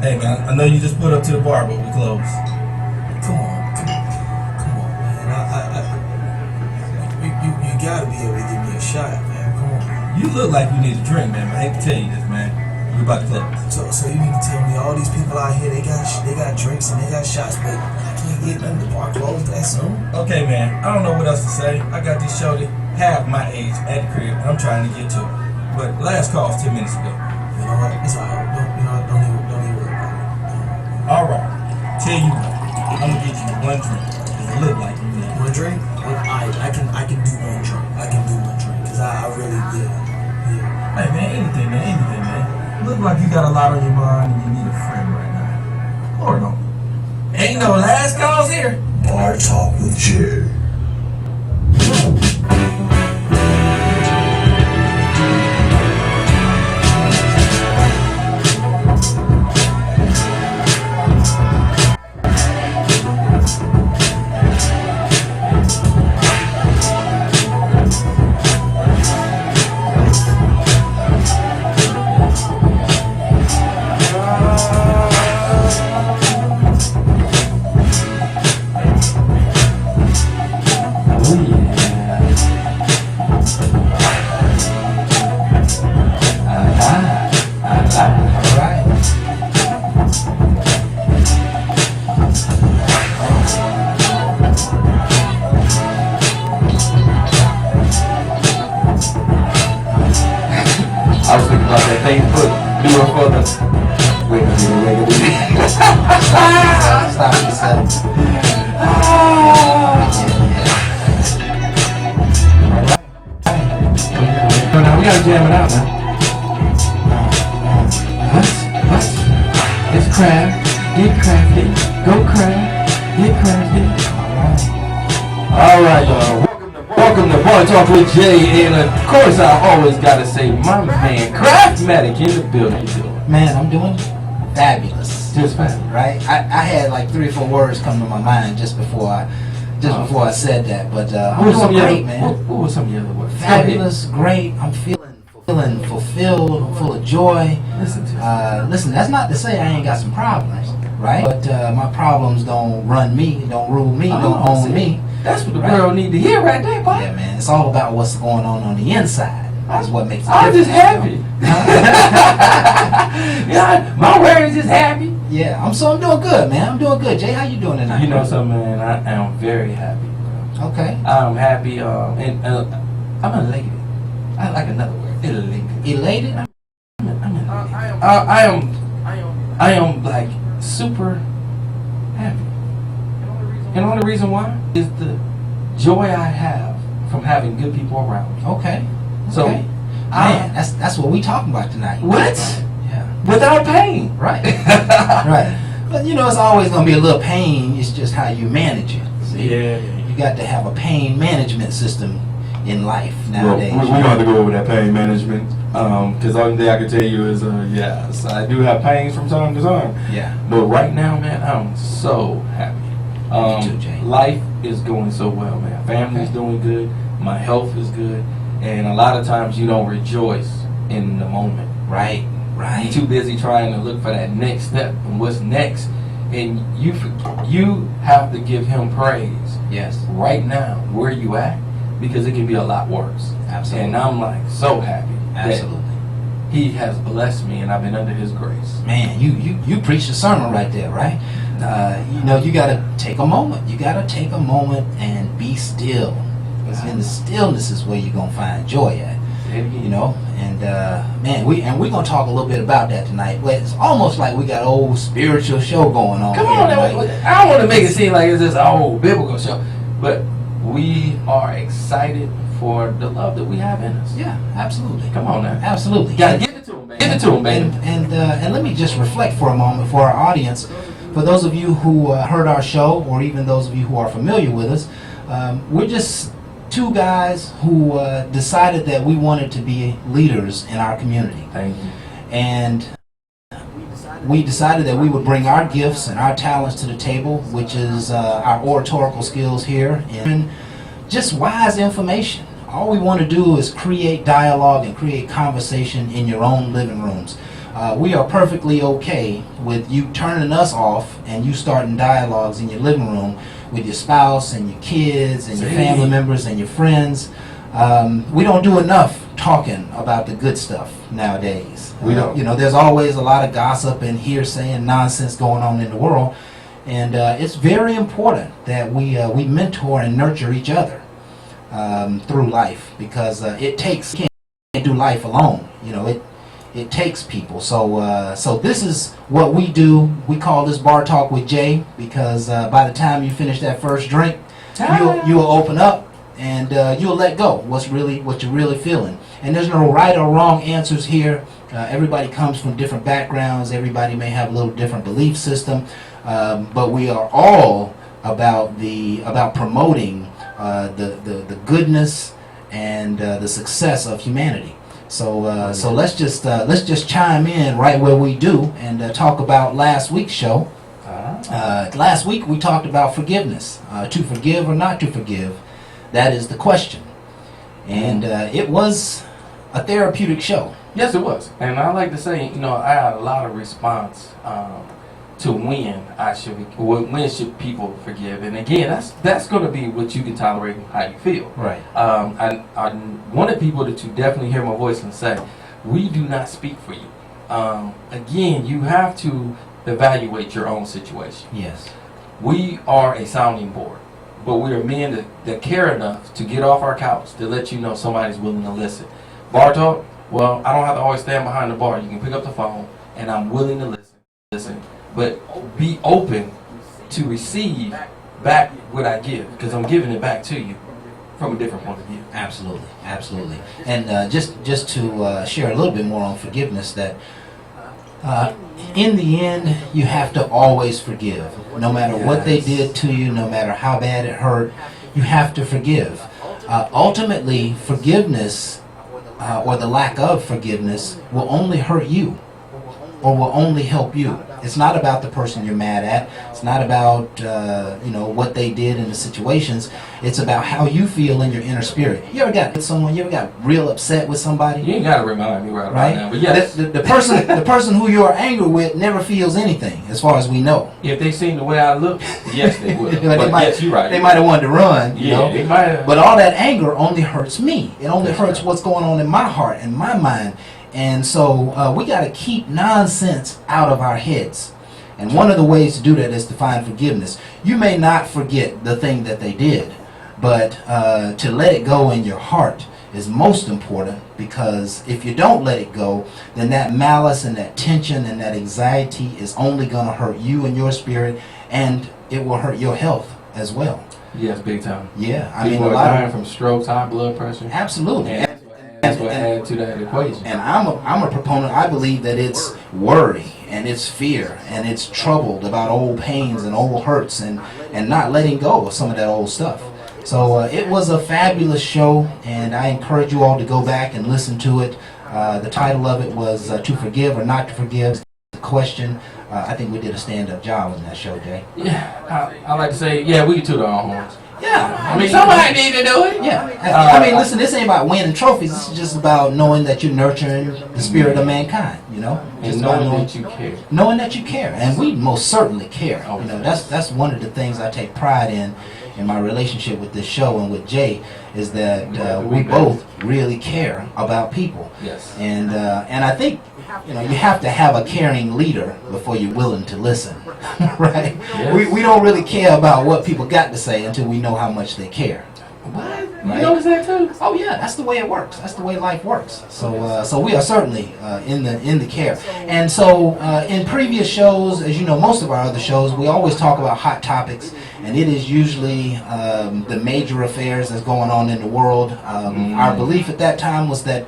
Hey man, I know you just put up to the bar, but we closed. Come on, man. You gotta be able to give me a shot, man. Come on. You look like you need a drink, man. But I hate to tell you this, man. We're about to close. So you mean to tell me all these people out here, they got drinks and they got shots, but I can't get nothing. The bar closed that soon? Okay, man. I don't know what else to say. I got this shorty half my age at the crib, and I'm trying to get to it. But last call was 10 minutes ago. You know what? It's alright. Don't even worry about it. All right. Tell you what, I'm gonna get you one drink. It look like you need one drink. I can do one drink. I can do one drink because I really yeah. Hey man, anything, man. Look like you got a lot on your mind and you need a friend right now. Or no. Ain't no last calls here. Bar Talk with Jay. I was thinking about that Facebook doing for the Stop yourself. So now we gotta jam it out now. What? It's craft. Get crafty. Go craft. Get crafty. Alright, y'all. Welcome to Bar Talk with Jay, and of course I always gotta say my man Craftmatic in the building. Man, I'm doing fabulous. Just fabulous, right? I had like 3 or 4 words come to my mind just before I said that, but I'm doing great, man. What were some of the other words? Fabulous, great. I'm feeling fulfilled. I'm full of joy. Listen, that's not to say I ain't got some problems, right? But my problems don't run me, don't rule me, don't own me. That's what the world need to hear right there, boy. Yeah, man. It's all about what's going on the inside. That's what makes it I'm different. just happy. Yeah, my word is just happy. Yeah, I'm doing good, man. I'm doing good. Jay, how you doing tonight? You know something, man? I am very happy. Okay. I'm happy, and I'm elated. I like another word. Elated. Elated? I am like super happy. And the only reason why is the joy I have from having good people around me. Okay. So, man, that's what we talking about tonight. What? Yeah. Without pain. Right. Right. But it's always gonna be a little pain. It's just how you manage it. See? Yeah. You got to have a pain management system in life nowadays. Well, we're going to have to go over that pain management. Because the only thing I can tell you is, yes, I do have pains from time to time. Yeah. But right now, man, I'm so happy. Me too, Jay. Life is going so well, man. Family's doing good. My health is good. And a lot of times you don't rejoice in the moment. Right. You're too busy trying to look for that next step and what's next. And you have to give him praise. Yes. Right now, where you at, because it can be a lot worse. Absolutely. And I'm like so happy. Absolutely. That he has blessed me and I've been under his grace. Man, you preached a sermon right there, right? You gotta take a moment. You gotta take a moment and be still. Because in the stillness is where you're gonna find joy at. And man, we're gonna talk a little bit about that tonight. But it's almost like we got an old spiritual show going on. Come on, I don't want to make it seem like it's this old biblical show, but we are excited for the love that we have in us. Yeah, absolutely. Come on now, absolutely. Gotta give it to him, man. Give it to him, baby. And let me just reflect for a moment for our audience. For those of you who heard our show, or even those of you who are familiar with us, we're just 2 guys who decided that we wanted to be leaders in our community. Thank you. And we decided that we would bring our gifts and our talents to the table, which is our oratorical skills here, and just wise information. All we want to do is create dialogue and create conversation in your own living rooms. we are perfectly okay with you turning us off and you starting dialogues in your living room with your spouse and your kids and your family members and your friends. We don't do enough talking about the good stuff nowadays. We don't. You know, there's always a lot of gossip and hearsay and nonsense going on in the world, and it's very important that we mentor and nurture each other through life, because it takes, you can't do life alone. You know, it takes people. So this is what we do. We call this Bar Talk with Jay, because by the time you finish that first drink, you'll open up and you'll let go what you're really feeling. And there's no right or wrong answers here. Everybody comes from different backgrounds. Everybody may have a little different belief system, but we are all about promoting the goodness and the success of humanity. So let's just chime in right where we do and talk about last week's show. Last week we talked about forgiveness. To forgive or not to forgive, that is the question. And it was a therapeutic show. Yes, it was. And I like to say, you know, I had a lot of response to when should people forgive. And again, that's going to be what you can tolerate and how you feel. Right. I wanted people to definitely hear my voice and say, we do not speak for you. Again, you have to evaluate your own situation. Yes. We are a sounding board, but we are men that care enough to get off our couch to let you know somebody's willing to listen. Bar talk, well, I don't have to always stand behind the bar. You can pick up the phone, and I'm willing to listen. But be open to receive back what I give, because I'm giving it back to you from a different point of view. Absolutely, absolutely. And just to share a little bit more on forgiveness, that in the end, you have to always forgive. No matter what they did to you, no matter how bad it hurt, you have to forgive. Ultimately, forgiveness or the lack of forgiveness will only hurt you, or will only help you. It's not about the person you're mad at. It's not about what they did in the situations. It's about how you feel in your inner spirit. You ever got real upset with somebody? You ain't got to remind me right now. But yes, the person who you are angry with never feels anything, as far as we know. If they seen the way I look, yes, they would. Yes, you're right. They might have wanted to run. Yeah, they might have. But all that anger only hurts me. It only hurts what's going on in my heart and my mind. And so we got to keep nonsense out of our heads. And one of the ways to do that is to find forgiveness. You may not forget the thing that they did, but to let it go in your heart is most important, because if you don't let it go, then that malice and that tension and that anxiety is only going to hurt you and your spirit, and it will hurt your health as well. Yes, big time. Yeah, I People mean, are dying from strokes, high blood pressure. Absolutely. And that's what added to that equation. And I'm a proponent. I believe that it's worry and it's fear and it's troubled about old pains and old hurts and not letting go of some of that old stuff. So it was a fabulous show, and I encourage you all to go back and listen to it. The title of it was To Forgive or Not to Forgive. The question. I think we did a stand-up job in that show, Jay. Yeah, I like to say, yeah, we can toot our own horns. Yeah, I mean, somebody need to do it. Yeah, I mean, listen, this ain't about winning trophies. This is just about knowing that you're nurturing the spirit of mankind. You know, and knowing that you care. Knowing that you care, and we most certainly care. Oh, you know, that's one of the things I take pride in my relationship with this show and with Jay, is that we both really care about people. Yes. And I think, you have to have a caring leader before you're willing to listen, right? Yes. We don't really care about what people got to say until we know how much they care. What? Right? You notice that too? Oh yeah, that's the way it works. That's the way life works. So we are certainly in the care. And so in previous shows, as you know, most of our other shows, we always talk about hot topics, and it is usually the major affairs that's going on in the world. Our belief at that time was that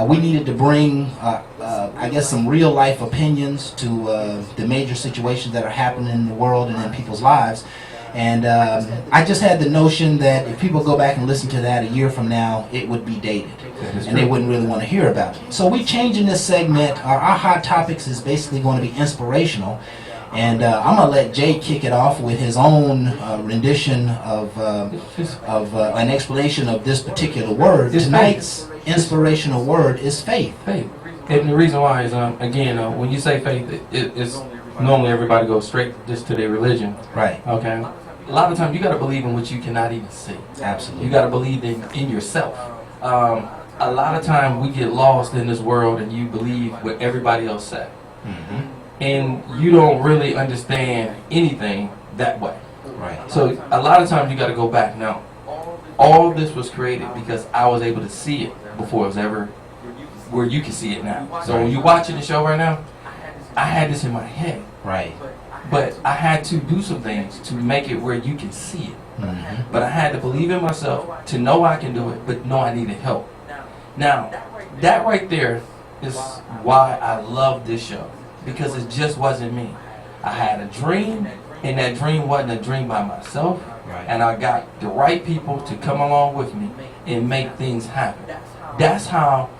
we needed to bring, I guess, some real life opinions to the major situations that are happening in the world and in people's lives. And I just had the notion that if people go back and listen to that a year from now, it would be dated, and they wouldn't really want to hear about it. So we changing this segment. Our hot topics is basically going to be inspirational, and I'm gonna let Jay kick it off with his own rendition of an explanation of this particular word. Tonight's inspirational word is faith. Faith. And the reason why is, again, when you say faith, it's normally everybody goes straight just to their religion. Right. Okay. A lot of times you got to believe in what you cannot even see. Absolutely. You got to believe in yourself. A lot of time we get lost in this world and you believe what everybody else said. Mm-hmm. And you don't really understand anything that way. Right. So a lot of times you got to go back. Now, all this was created because I was able to see it before it was ever where you can see it now. So when you're watching the show right now, I had this in my head. Right. But I had to do some things to make it where you can see it. Mm-hmm. But I had to believe in myself to know I can do it, but know I needed help. Now, that right there is why I love this show. Because it just wasn't me. I had a dream, and that dream wasn't a dream by myself. Right. And I got the right people to come along with me and make things happen. That's how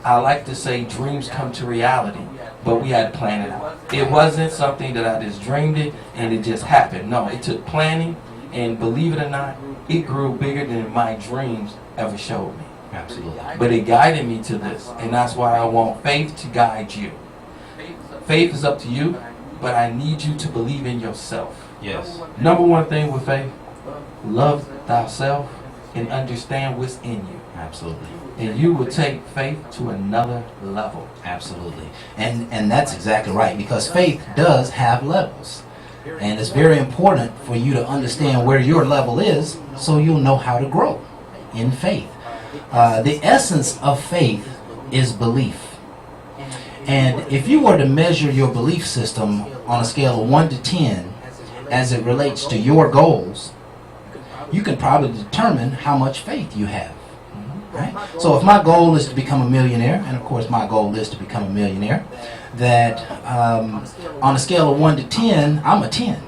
I like to say dreams come to reality. But we had to plan it out. It wasn't something that I just dreamed it and it just happened. No, it took planning, and believe it or not, it grew bigger than my dreams ever showed me. Absolutely. But it guided me to this, and that's why I want faith to guide you. Faith is up to you, but I need you to believe in yourself. Yes. Number one thing with faith, love thyself and understand what's in you. Absolutely. And you will take faith to another level. Absolutely. And that's exactly right, because faith does have levels. And it's very important for you to understand where your level is so you'll know how to grow in faith. The essence of faith is belief. And if you were to measure your belief system on a scale of 1 to 10 as it relates to your goals, you can probably determine how much faith you have. Right? So if my goal is to become a millionaire, and of course my goal is to become a millionaire, that on a scale of 1 to 10, I'm a 10.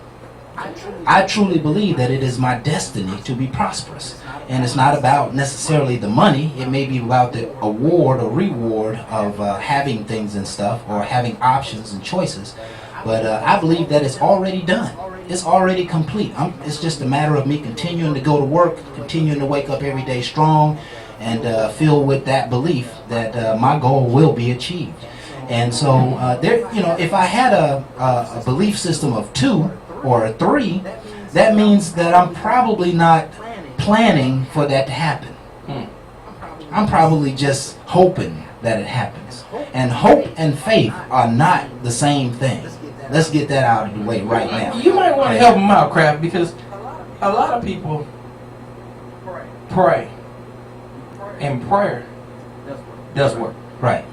I truly believe that it is my destiny to be prosperous. And it's not about necessarily the money. It may be about the award or reward of having things and stuff, or having options and choices. But I believe that it's already done. It's already complete. It's just a matter of me continuing to go to work, continuing to wake up every day strong, and filled with that belief that my goal will be achieved. And so, if I had a belief system of 2 or a 3, that means that I'm probably not planning for that to happen. I'm probably just hoping that it happens. And hope and faith are not the same thing. Let's get that out of the way right now. You might want to help them out, Kraft, because a lot of people pray. And prayer does work. Right.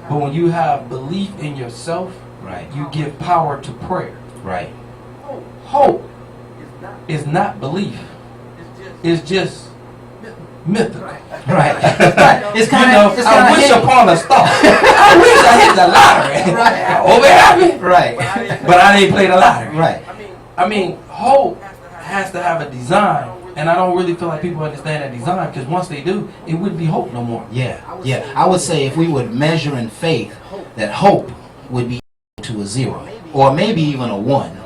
But when you have belief in yourself, Right. you give power to prayer. Right. Hope is not belief. It's just mythical. Right. It's kind of. I wish upon a star. I wish I hit the lottery. Right. Oh, it happened. Right. But I didn't play the lottery. Right. I mean, hope has to have a design. And I don't really feel like people understand that design, because once they do, it wouldn't be hope no more. Yeah. I would say if we would measure in faith, that hope would be equal to a 0, or maybe even a 1.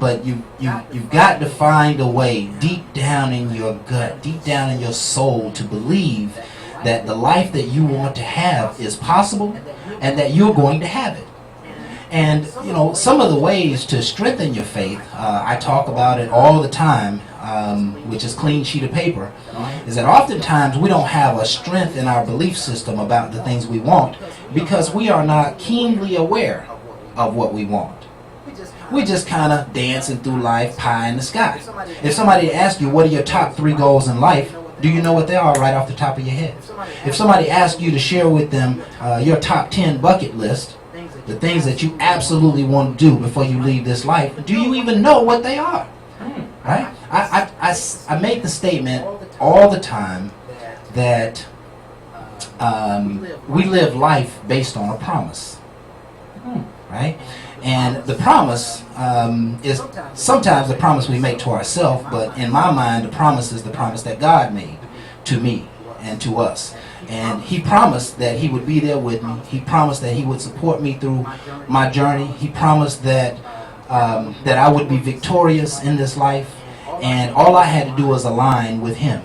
But you've got to find a way deep down in your gut, deep down in your soul, to believe that the life that you want to have is possible, and that you're going to have it. And, some of the ways to strengthen your faith, I talk about it all the time, which is clean sheet of paper, is that oftentimes we don't have a strength in our belief system about the things we want because we are not keenly aware of what we want. We're just kind of dancing through life, pie in the sky. If somebody asks you, what are your top 3 goals in life, do you know what they are right off the top of your head? If somebody asks you to share with them your top 10 bucket list, the things that you absolutely want to do before you leave this life, do you even know what they are? Right? I make the statement all the time that we live life based on a promise. Right? And the promise is sometimes the promise we make to ourselves, but in my mind, the promise is the promise that God made to me and to us. And He promised that He would be there with me. He promised that He would support me through my journey. He promised that that I would be victorious in this life. And all I had to do was align with Him.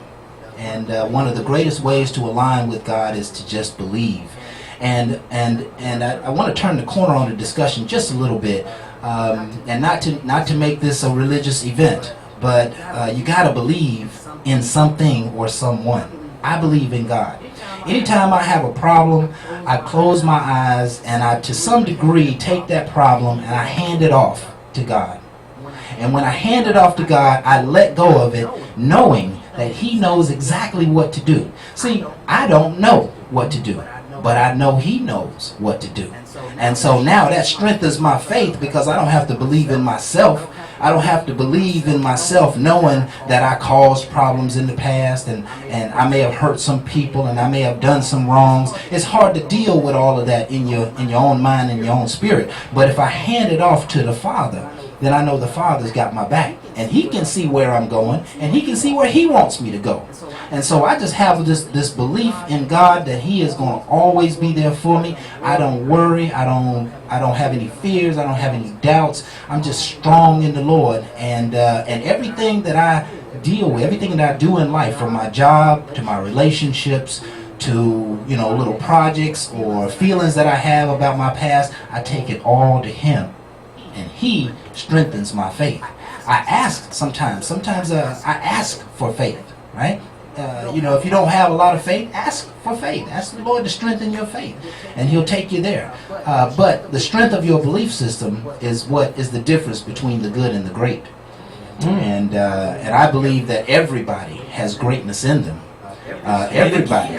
And one of the greatest ways to align with God is to just believe. And I want to turn the corner on the discussion just a little bit, and not to make this a religious event, but you got to believe in something or someone. I believe in God. Anytime I have a problem, I close my eyes and I, to some degree, take that problem and I hand it off to God. And when I hand it off to God, I let go of it, knowing that He knows exactly what to do. See, I don't know what to do, but I know He knows what to do. And so now that strengthens my faith, because I don't have to believe in myself. I don't have to believe in myself knowing that I caused problems in the past, and I may have hurt some people, and I may have done some wrongs. It's hard to deal with all of that in your own mind and your own spirit. But if I hand it off to the Father, then I know the Father's got my back, and He can see where I'm going, and He can see where He wants me to go. And so I just have this belief in God that He is going to always be there for me. I don't worry. I don't have any fears. I don't have any doubts. I'm just strong in the Lord, and everything that I deal with, everything that I do in life, from my job to my relationships to little projects or feelings that I have about my past, I take it all to Him, and He strengthens my faith. I ask sometimes I ask for faith, right? If you don't have a lot of faith, ask for faith. Ask the Lord to strengthen your faith, and He'll take you there. But the strength of your belief system is what is the difference between the good and the great. And I believe that everybody has greatness in them. Everybody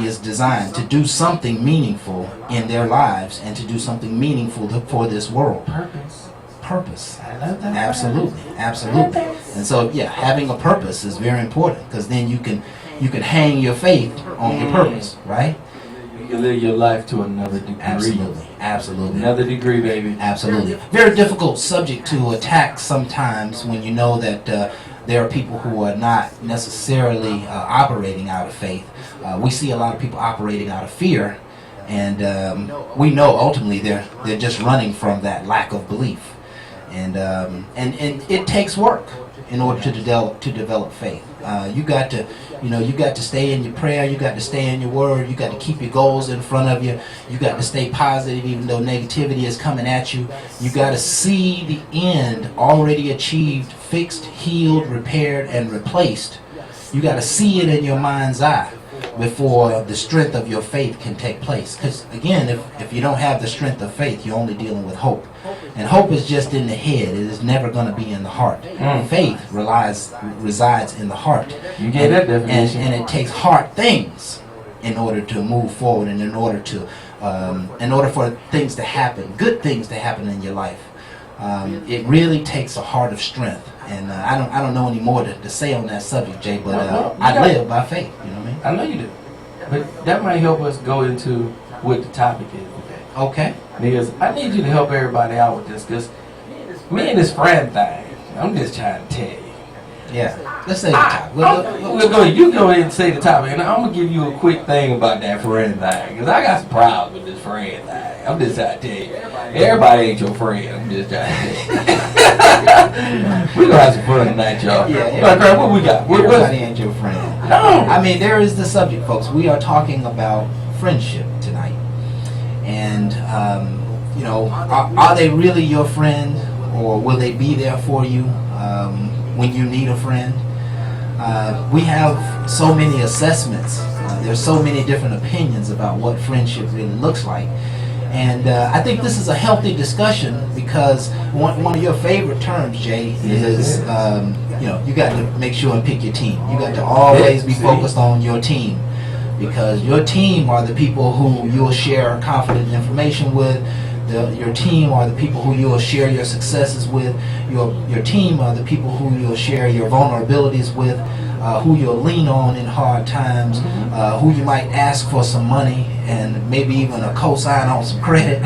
is designed to do something meaningful in their lives and to do something meaningful for this world. Purpose. I love that. Absolutely. And so, yeah, having a purpose is very important, because then you can hang your faith on your purpose, right? You can live your life to another degree. Absolutely. Another degree, baby. Absolutely. Very difficult subject to attack sometimes when you know that there are people who are not necessarily operating out of faith. We see a lot of people operating out of fear, and we know ultimately they're just running from that lack of belief. And it takes work in order to develop faith. You got to stay in your prayer. You got to stay in your word. You got to keep your goals in front of you. You got to stay positive even though negativity is coming at you. You got to see the end already achieved, fixed, healed, repaired, and replaced. You got to see it in your mind's eye before the strength of your faith can take place. Because again, if you don't have the strength of faith, you're only dealing with hope. And hope is just in the head. It is never going to be in the heart. Faith resides in the heart. You get that definition. And it takes hard things in order to move forward, and in order for things to happen, good things to happen in your life. It really takes a heart of strength. And I don't know any more to say on that subject, Jay, but I live by faith. You know what I mean? I know you do. But that might help us go into what the topic is today. Okay. Because I need you to help everybody out with this, because me and this friend thing, I'm just trying to tell you. Yeah. Let's say the topic. You go ahead and say the topic, and I'm going to give you a quick thing about that friend thing, because I got some problems with this friend thing. I'm just trying to tell you. Everybody ain't your friend. I'm just trying to tell you. We're going to have some fun tonight, y'all. Yeah. What we got? Everybody ain't your friend. No. I mean, there is the subject, folks. We are talking about friendship tonight. And, are they really your friend, or will they be there for you when you need a friend? We have so many assessments. There's so many different opinions about what friendship really looks like. And I think this is a healthy discussion, because one of your favorite terms, Jay, is you got to make sure and pick your team. You got to always be focused on your team, because your team are the people who you'll share confident information with. Your team are the people who you'll share your successes with. Your team are the people who you'll share your vulnerabilities with, who you'll lean on in hard times, who you might ask for some money and maybe even a cosign on some credit.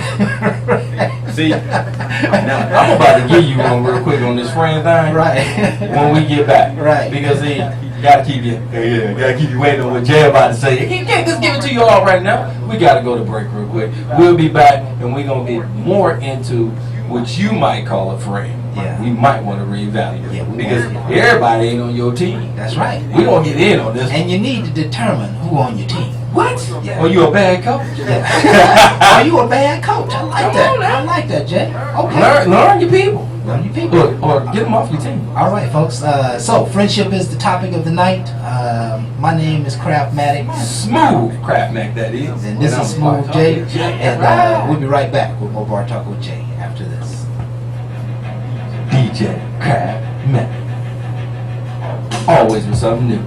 See, now I'm about to give you one real quick on this friend thing. Right. When we get back. Right. Because see, gotta keep you waiting on what Jay about to say. He can't just give it to you all right now. We gotta go to break real quick. We'll be back, and we're gonna get more into what you might call a friend. Yeah. we might want to reevaluate. Yeah, we because want- everybody ain't on your team. That's right. We gonna get in on this. And you need to determine who on your team. What? Yeah. Are you a bad coach? Yeah. Are you a bad coach? I like Come that. on now. I like that, Jay. Okay. Learn your people. Learn your people. Or get them off your team. All right, folks. So friendship is the topic of the night. My name is Craftmatic, Smooth crap, Mac, that is. and this I'm is Smooth Bartalk Jay. with Jay. And we'll be right back with more Bar Talk with Jay after this. DJ Crab Mac. Always with something new.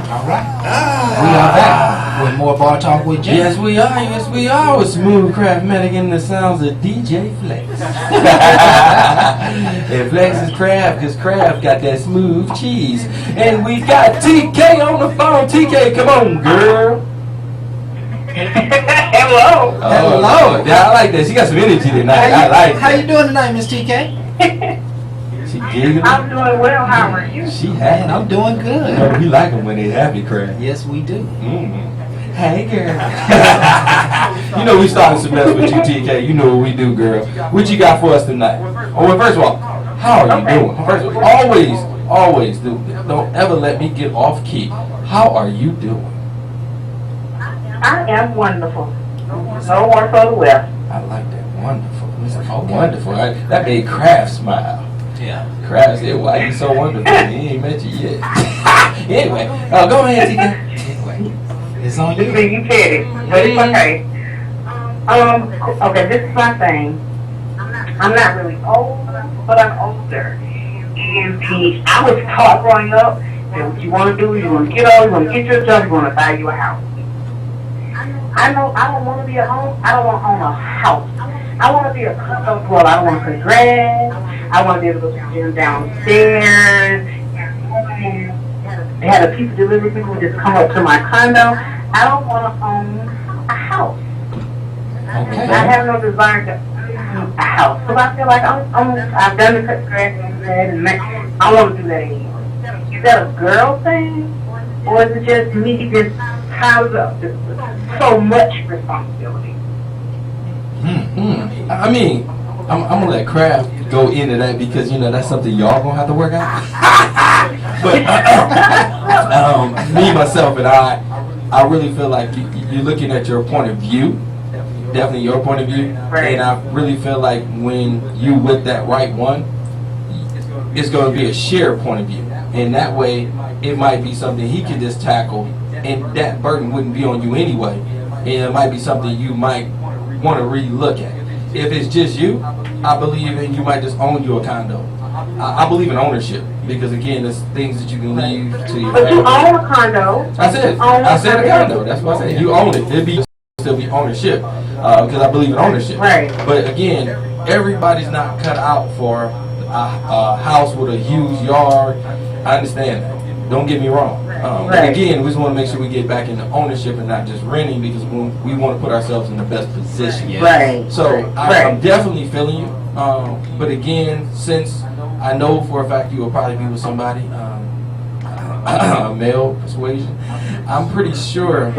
All right. We are back with more Bar Talk with Jay. Yes, we are. Yes, we are. With Smooth Craftmatic and the sounds of DJ Flex. And Flex is Kraft, because Kraft got that smooth cheese. And we got TK on the phone. TK, come on, girl. Hello. Hello. Yeah, I like that. She got some energy tonight. I like How that. you doing tonight, Miss TK? She giggling. I'm doing well. How are you? She Man, happy. I'm doing Oh, good. we like them when they happy, Kraft. Yes, we do. Hey, girl. You know we started some mess with you, TK. You know what we do, girl. What you got for us tonight? Oh, well, first of all, how are you doing? First of all, always don't ever let me get off key. How are you doing? I am wonderful. No one for the West. I like that. Wonderful. Oh, wonderful. That made Kraft smile. Yeah. Kraft said, "Why you so wonderful? He ain't met you yet." Anyway, go ahead, TK. Anyway, it's on You you. see, you petty, but it's okay. Okay, this is my thing. I'm not really old, but I'm older. And I was taught growing up that what you want to do is you want to get old, you want to get yourself, you want to buy you a house. I know I don't want to be a home. I don't want to own a house. I want to be a condo dweller. I don't want to cut grass. I want to be able to go to the gym downstairs. They had a pizza delivery people would just come up to my condo. I don't want to own a house. Okay. I have no desire to own a house. Because I feel like I've done the cut grass and that, I want to do that anymore. Is that a girl thing? Or is it just me just piles up so much responsibility? I mean, I'm gonna let Kraft go into that because you know that's something y'all gonna have to work out. But me, myself, and I really feel like you're looking at your point of view, definitely your point of view, Right. and I really feel like when you with that right one, it's going to be a shared point of view, and that way it might be something he can just tackle, and that burden wouldn't be on you anyway, and it might be something you might want to re-look at. If it's just you, I believe in you might just own your condo. I believe in ownership because again, there's things that you can leave to your But you family. own a condo. I said a condo. That's what I said. You own it. It'd still be ownership because I believe in ownership. Right. But again, everybody's not cut out for a house with a huge yard. I understand that. Don't get me wrong. But Right. again, we just want to make sure we get back into ownership and not just renting because we want to put ourselves in the best position. Yeah. Right. So Right. I'm definitely feeling you. But again, since I know for a fact you will probably be with somebody, a male persuasion, I'm pretty sure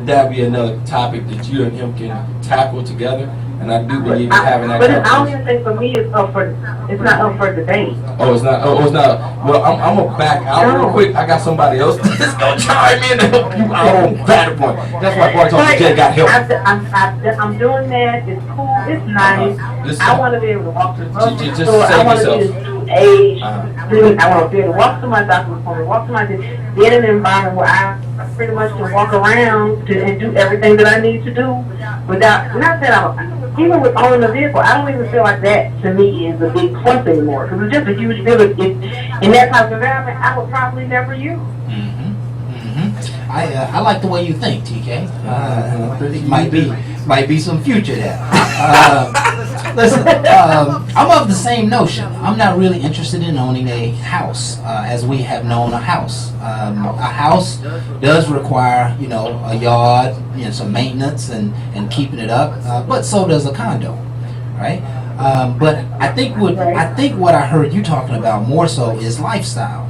that'd be another topic that you and him can tackle together. And I do believe in having that But I don't conversation. even think for me it's not up for debate. Oh, it's not. Oh, it's not. Well, I'm gonna back out real quick. I got somebody else that's gonna chime in to help you out on that point. That's why BarTalkWithJay got help. I'm doing that. It's cool. It's nice. Listen. I want to be able to walk to the grocery Just store. save I want to yourself. be this new age. I want to be able to walk to my doctor's appointment, walk to my be in an environment where I pretty much can walk around and do everything that I need to do without. Not that even with owning a vehicle, I don't even feel like that to me is a big plus anymore because it's just a huge village. In that type of environment, I would probably never use. I like the way you think, TK. Might be some future there. Listen, I'm of the same notion. I'm not really interested in owning a house as we have known a house. A house does require, a yard, some maintenance and keeping it up, but so does a condo, right? But I think what I heard you talking about more so is lifestyle.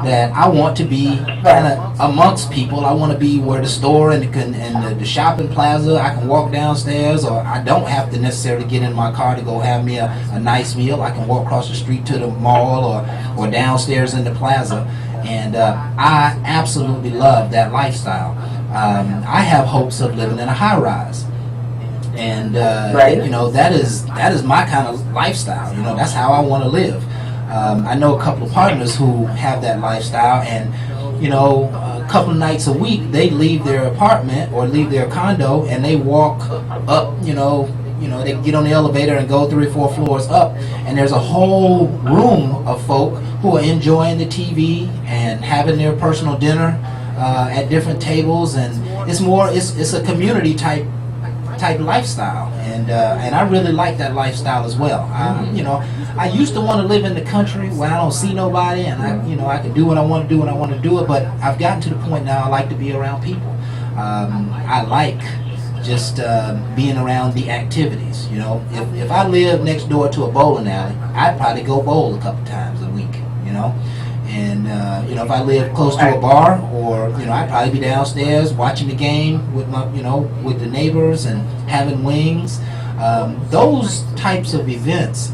That I want to be kind of amongst people. I want to be where the store and the shopping plaza, I can walk downstairs, or I don't have to necessarily get in my car to go have me a nice meal. I can walk across the street to the mall or downstairs in the plaza. And I absolutely love that lifestyle. I have hopes of living in a high rise. And that is my kind of lifestyle. That's how I want to live. I know a couple of partners who have that lifestyle, and a couple of nights a week they leave their apartment or leave their condo and they walk up. They get on the elevator and go 3 or 4 floors up, and there's a whole room of folk who are enjoying the TV and having their personal dinner at different tables, and it's a community type lifestyle, and I really like that lifestyle as well. I used to want to live in the country where I don't see nobody, and I can do what I want to do when I want to do it. But I've gotten to the point now I like to be around people. I like just being around the activities. If I live next door to a bowling alley, I'd probably go bowl a couple times a week. And you know, if I lived close to a bar, or you know, I'd probably be downstairs watching the game with my, you know, with the neighbors and having wings. Those types of events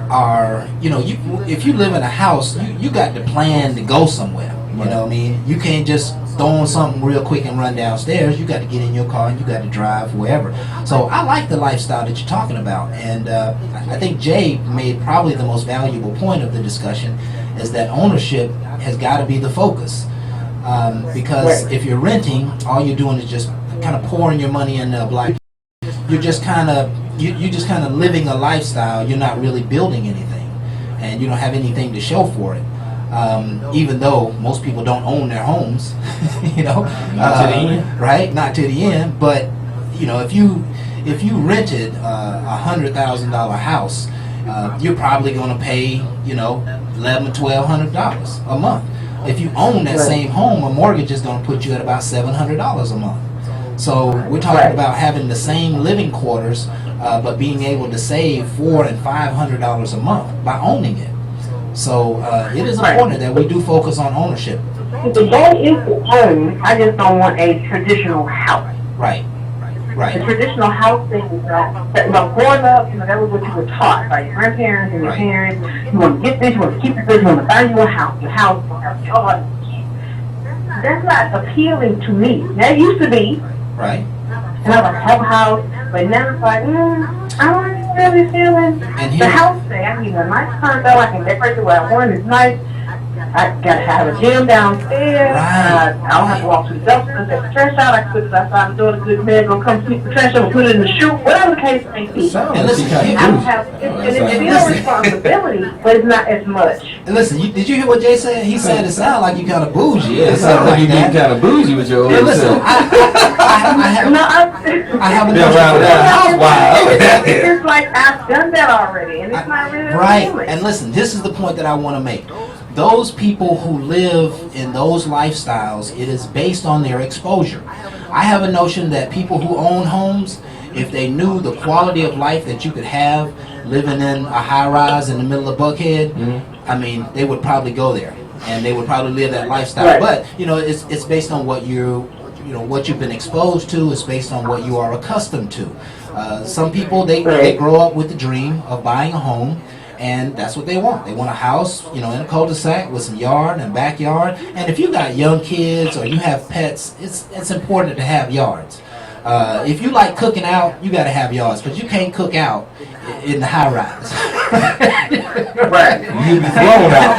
are, you know, if you live in a house, you got to plan to go somewhere. You know what I mean? You can't just throw on something real quick and run downstairs. You got to get in your car and you got to drive wherever. So I like the lifestyle that you're talking about, and I think Jay made probably the most valuable point of the discussion, is that ownership has got to be the focus. Because if you're renting, all you're doing is just kind of pouring your money in the black. You're just kind of you're just kind of living a lifestyle. You're not really building anything, and you don't have anything to show for it. Even though most people don't own their homes, you know, Not to the end. right? Not to the end. But you know, if you rented $100,000 house, you're probably going to pay, you know, $1,100-$1,200 a month. If you own that same home, a mortgage is going to put you at about $700 a month. So we're talking about having the same living quarters, but being able to save $400 and $500 a month by owning it. So it is important that we do focus on ownership. The goal is to own. I just don't want a traditional house. Right. The Right. traditional house thing is that growing up, you know, that was what you were taught by your grandparents and your parents. You want to get this, you want to keep this, you want to buy you a house, your house, you want to have a yard. That's not appealing to me. That used to be. Right. And I would have a house, but now it's like, I don't really feeling And the house thing. I need a nice condo. I can decorate the way I want. It's nice. I gotta have a gym downstairs. I don't have to walk to the dumpster, take the trash out. I can put it outside the door. The good man gonna come sweep the trash up and put it in the chute. Whatever the case may be. And listen, I don't have, it's still responsibility, but it's not as much. And listen, did you hear what Jay said? He said it sounded like you kind of bougie. Yeah, it sounds like you being kind of bougie with your Yeah, old listen, self. I have a Been around that house while. It's like I've done that already, and it's not really right. appealing. And listen, this is the point that I want to make. Those people who live in those lifestyles, it is based on their exposure. I have a notion that people who own homes, if they knew the quality of life that you could have living in a high-rise in the middle of Buckhead, I mean, they would probably go there and they would probably live that lifestyle. Right. But you know, it's based on what what you've been exposed to. It's based on what you are accustomed to. Some people they grow up with the dream of buying a home. And that's what they want. They want a house, you know, in a cul-de-sac with some yard and backyard. And if you got young kids or you have pets, it's important to have yards. If you like cooking out, you got to have yards, because you can't cook out in the high rise. Right. You be blown out.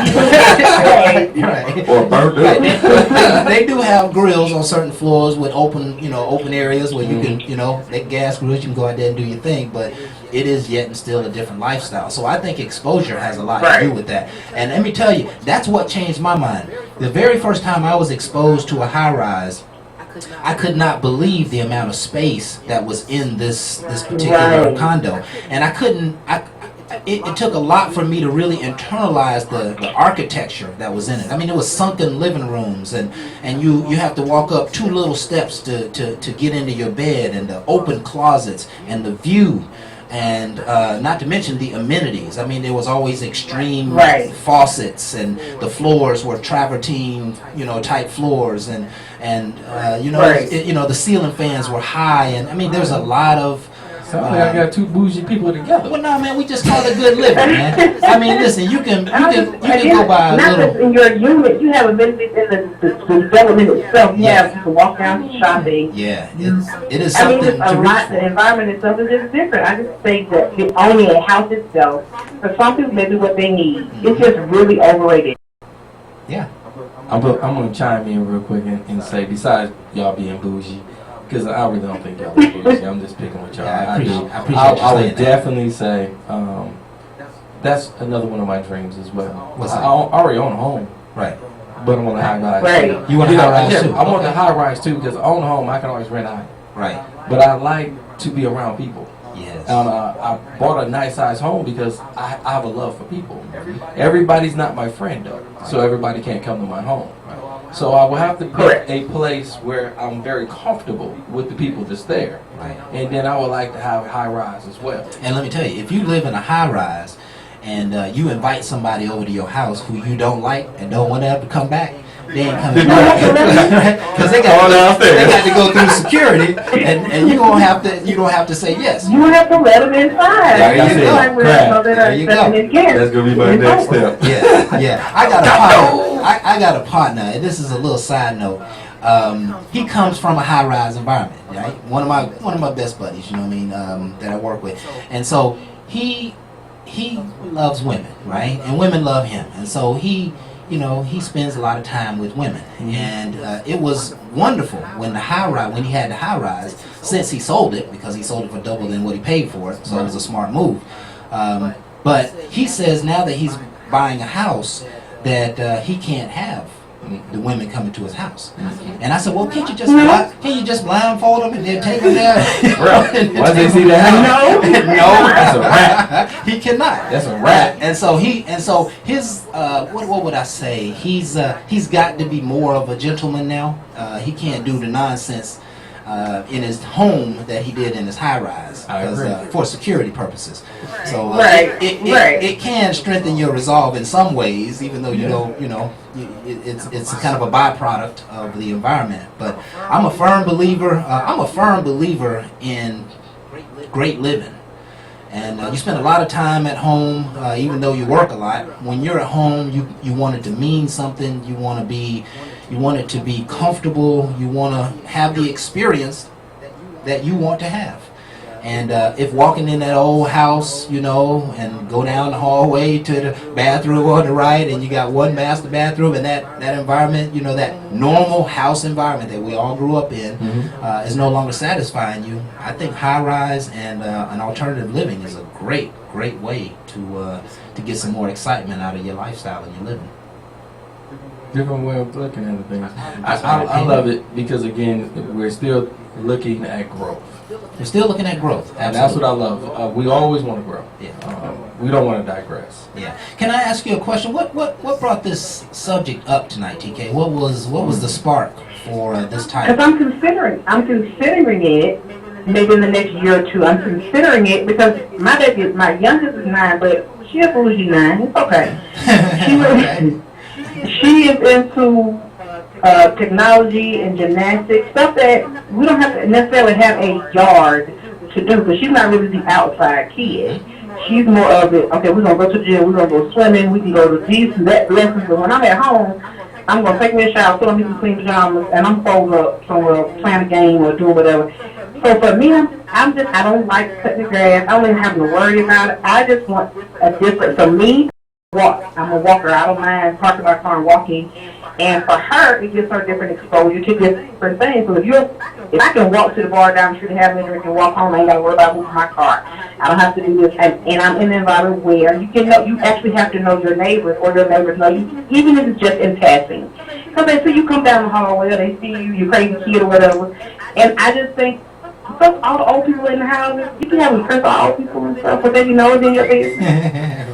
Right. Or burnt up. They do have grills on certain floors with open areas where you can, they gas grills, you can go out there and do your thing, but it is yet and still a different lifestyle. So I think exposure has a lot to do with that. And let me tell you, that's what changed my mind. The very first time I was exposed to a high-rise, I could not believe the amount of space that was in this particular condo. And I couldn't, it took a lot for me to really internalize the architecture that was in it. I mean, it was sunken living rooms, and you have to walk up 2 little steps to get into your bed, and the open closets, and the view. And not to mention the amenities. I mean, there was always extreme faucets, and the floors were travertine, type floors, and the ceiling fans were high, and I mean, there's a lot of. Sounds like I got 2 bougie people together. Well, no, man, we just call it good living, man. I mean, listen, you can go by a not little. just in your unit, you have amenities in the development itself. You can walk down to shopping. Yeah, it is I mean, something it's to a reach lot. for. The environment itself is just different. I just think that owning a house itself, for some people, maybe what they need, it's just really overrated. Yeah. I'm going to chime in real quick and say, besides y'all being bougie, because I really don't think y'all are bougie. I'm just picking with y'all. Yeah, I appreciate you I saying would that. definitely say that's another one of my dreams as well. What's I that? already own a home, Right. but I want a high rise. Right. You want a high rise too? I want the high rise too, because I own a home, I can always rent out. Right. But I like to be around people. Yes. I bought a nice size home because I have a love for people. Everybody's not my friend though, so everybody can't come to my home. So I will have to pick a place where I'm very comfortable with the people that's there. Right. And then I would like to have a high rise as well. And let me tell you, if you live in a high rise and you invite somebody over to your house who you don't like and don't want to have to come back, they ain't coming back because they got to go through security, and you don't have to say yes. You have to let them inside. There you go. There you go. That's gonna be my next step. Yeah. I got a partner, and this is a little side note. He comes from a high-rise environment, right? One of my best buddies, you know what I mean, that I work with, and so he loves women, right? And women love him, and so he spends a lot of time with women, and it was wonderful when he had the high-rise, since he sold it, because he sold it for double than what he paid for it, so it was a smart move. But he says now that he's buying a house that he can't have the women coming to his house. And I said, well, can't you just blindfold them and then take them there? Once they see the house, no, that's a wrap. He cannot. That's a wrap. And so his what would I say? He's got to be more of a gentleman now. He can't do the nonsense in his home that he did in his high rise for security purposes. So it can strengthen your resolve in some ways, even though it's kind of a byproduct of the environment. But I'm a firm believer. In great living. And you spend a lot of time at home, even though you work a lot. When you're at home, you want it to mean something. You want it to be comfortable. You want to have the experience that you want to have. And if walking in that old house, and go down the hallway to the bathroom on the right, and you got one master bathroom, and that environment, that normal house environment that we all grew up in, is no longer satisfying you. I think high-rise and an alternative living is a great way to get some more excitement out of your lifestyle and your living. Different way of looking at things. I love it because, again, we're still looking at growth. We're still looking at growth. Absolutely. And that's what I love. We always want to grow. Yeah. We don't want to digress. Yeah. Can I ask you a question? What brought this subject up tonight, TK? What was the spark for this title? Because I'm considering it. Maybe in the next year or two, I'm considering it because my youngest is 9, but she's a bougie 9. It's okay. She is into technology and gymnastics, stuff that we don't have to necessarily have a yard to do, because she's not really the outside kid. She's more of it, okay, we're going to go to the gym, we're going to go swimming, we can go to these and that lessons, but when I'm at home, I'm going to take me a shower, put on me some clean pajamas, and I'm folded up somewhere, playing a game or doing whatever. So for me, I don't like cutting the grass, I don't even have to worry about it. I just want a different, for me, I'm a walker. I don't mind parking my car and walking. And for her, it gives her different exposure to different things. So if I can walk to the bar down the street and have a drink and walk home, I ain't got to worry about moving my car. I don't have to do this. And I'm in an environment where you actually have to know your neighbors, or your neighbors know you, even if it's just in passing. So they see you come down the hallway, or they see you crazy kid or whatever. And I just think, plus all the old people in the houses, you can have them press all old people and stuff, but then you know it's in your business.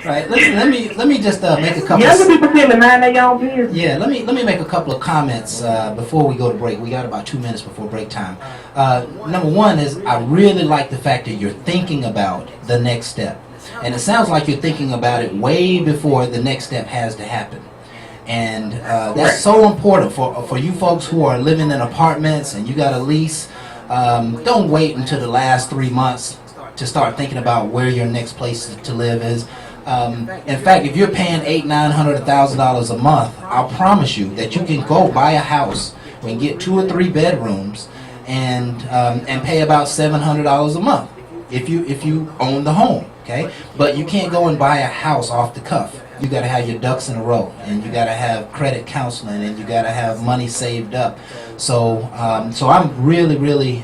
Right. Listen, let me just make a couple. Younger people tend to mind their own business. Yeah, let me make a couple of comments before we go to break. We got about 2 minutes before break time. Number one is I really like the fact that you're thinking about the next step, and it sounds like you're thinking about it way before the next step has to happen. And that's so important for you folks who are living in apartments and you got a lease. Don't wait until the last 3 months to start thinking about where your next place to live is. In fact, if you're paying $800, $900, $1,000 a month, I'll promise you that you can go buy a house and get 2 or 3 bedrooms and pay about $700 a month if you own the home. Okay, but you can't go and buy a house off the cuff. You got to have your ducks in a row, and you got to have credit counseling, and you got to have money saved up. So I'm really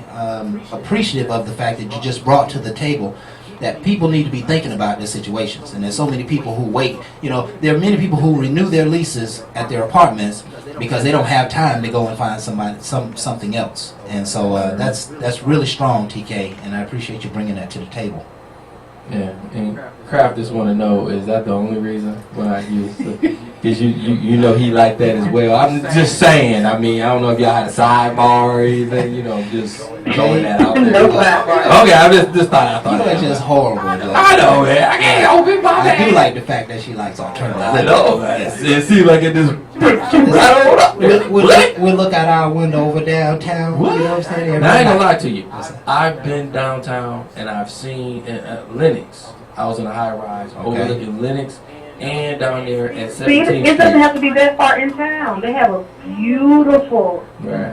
appreciative of the fact that you just brought to the table that people need to be thinking about their situations. And there's so many people who wait. There are many people who renew their leases at their apartments because they don't have time to go and find something else. And so that's really strong, TK, and I appreciate you bringing that to the table. Yeah, and Kraft just want to know, is that the only reason why you Cause you know he like that as well. I'm just saying. I mean, I don't know if y'all had a sidebar or anything. You know, just throwing that out there. No sidebar. Okay, I just thought. You know, it's just horrible. Though. I know, man. I can't open my I do bag. like the fact that she likes alternative. I know, man. It seems like it just right on up. We look out our window over downtown. What? You know what I'm saying? Now, I ain't gonna lie to you. I've been downtown and I've seen Lenox. I was in a high rise over in Lenox and down there at 17th See, it Street. doesn't have to be that far in town. They have a beautiful,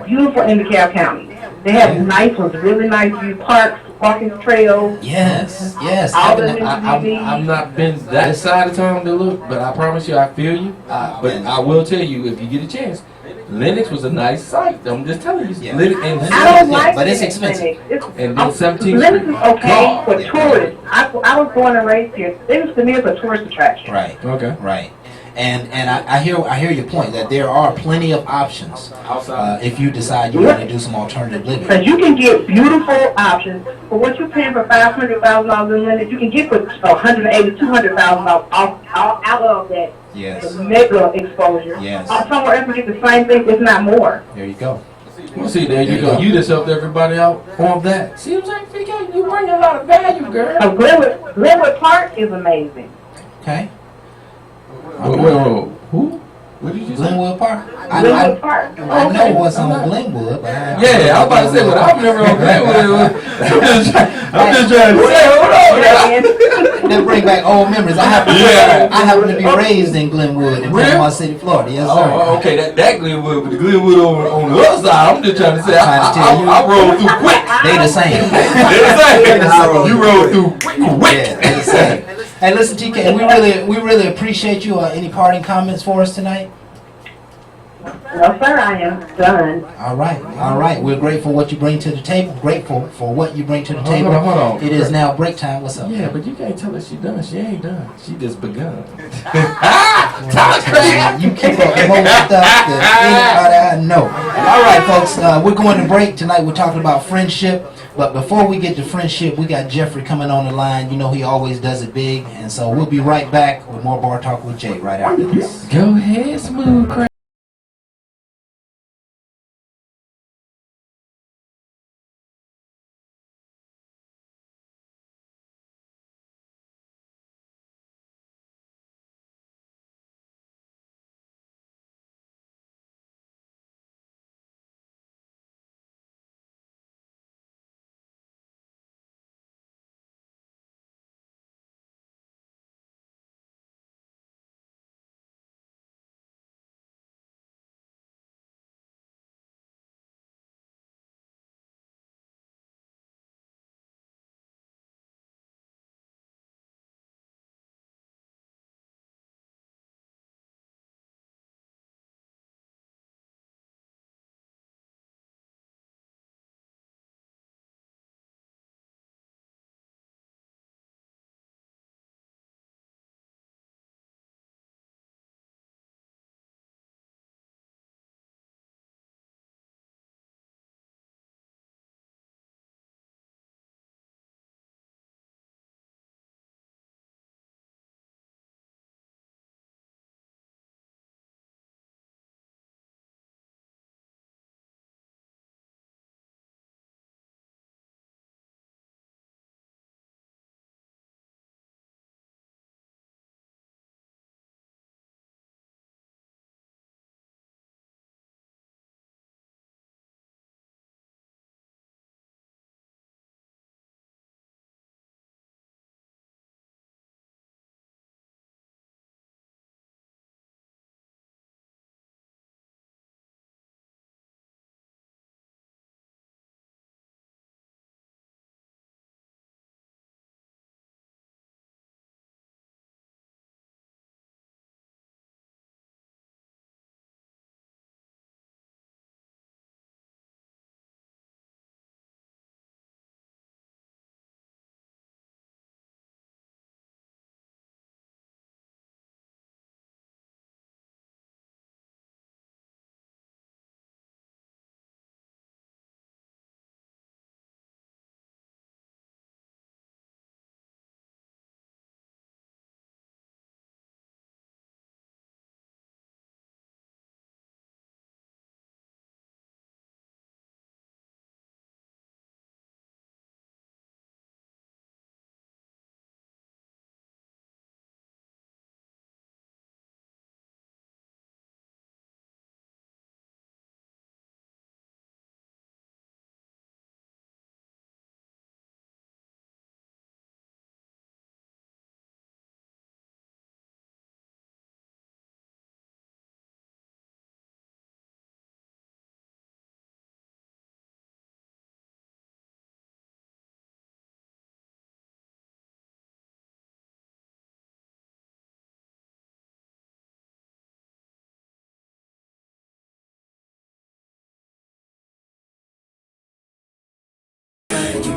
beautiful in DeKalb County. They have nice ones, really nice view parks, walking trails. Yes, yes. All I've not been that side of town to look, but I promise you, I feel you. But I will tell you, if you get a chance, Lenox was a nice site. I'm just telling you. Yeah. Lenox, and I don't like but it's it, expensive. Lenox. And then 17th Lenox Street. is okay for tourists. I was born and raised here. Lenox to me is a tourist attraction. Right. Okay. Right. And I hear your point that there are plenty of options if you decide you want to do some alternative living. Because you can get beautiful options for what you're paying for $500,000 in Lenox. You can get for $180,000, $200,000 out of that. Yes. The mega exposure. Yes. Somewhere else you get the same thing, if not more. There you go. Well, see, there you go. You just helped everybody out on that. Seems like you bring a lot of value, girl. Glenwood Park is amazing. Okay. Whoa. Who? What did you say? Glenwood Park. Glenwood Park. I know what's on Glenwood, but Yeah, I was about to say, but I've never on Glenwood. I'm just trying to say, hold on. That bring back old memories. I happen to be raised in Glenwood in Panama City, Florida. Yes, sir. Oh, okay, that Glenwood, but the Glenwood on the other side, I'm just trying to say, I rolled through quick. They the same. They the same. You rolled through quick. Yeah, they the same. Hey, listen, TK, we really appreciate you. Any parting comments for us tonight? No, sir, I am done. All right. We're grateful for what you bring to the table. Grateful for what you bring to the table. Hold on. It is now break time. What's up? Yeah, but you can't tell her she done. She ain't done. She just begun. You keep up more stuff than anybody I know. All right, folks. We're going to break tonight. We're talking about friendship. But before we get to friendship, we got Jeffrey coming on the line. You know he always does it big. And so we'll be right back with more Bar Talk with Jay right after this. Go ahead, smooth crack.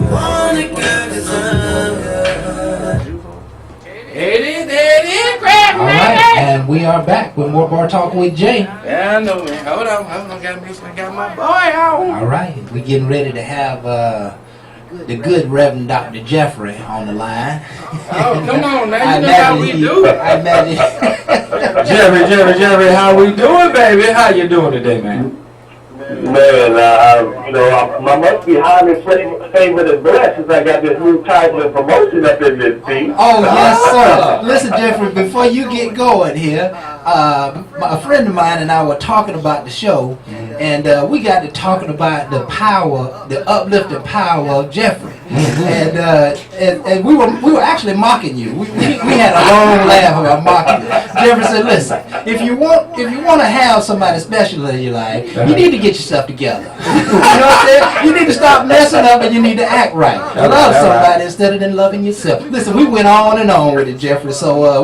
wanna girl, 'cause I'm All right, and we are back with more Bar Talk with Jay. Yeah, I know, man. Hold on. Gotta make sure I got my boy on. All right, we getting ready to have the good Reverend Dr. Jeffrey on the line. Oh, come on now. You know how we do it. I imagine. Jerry, how we doing, baby? How you doing today, man? Man, I must be highly favored and blessed since I got this new title and promotion up in this team. Oh, yes, sir. Listen, Jeffrey, before you get going here, a friend of mine and I were talking about the show, and we got to talking about the power, the uplifting power of Jeffrey. And we were actually mocking you. We had a long laugh about mocking you. Jeffrey said, listen, if you want to have somebody special in your life, you need to get yourself together. You know what I'm saying? You need to stop messing up and you need to act right. Love somebody instead of than loving yourself. Listen, we went on and on with it, Jeffrey. So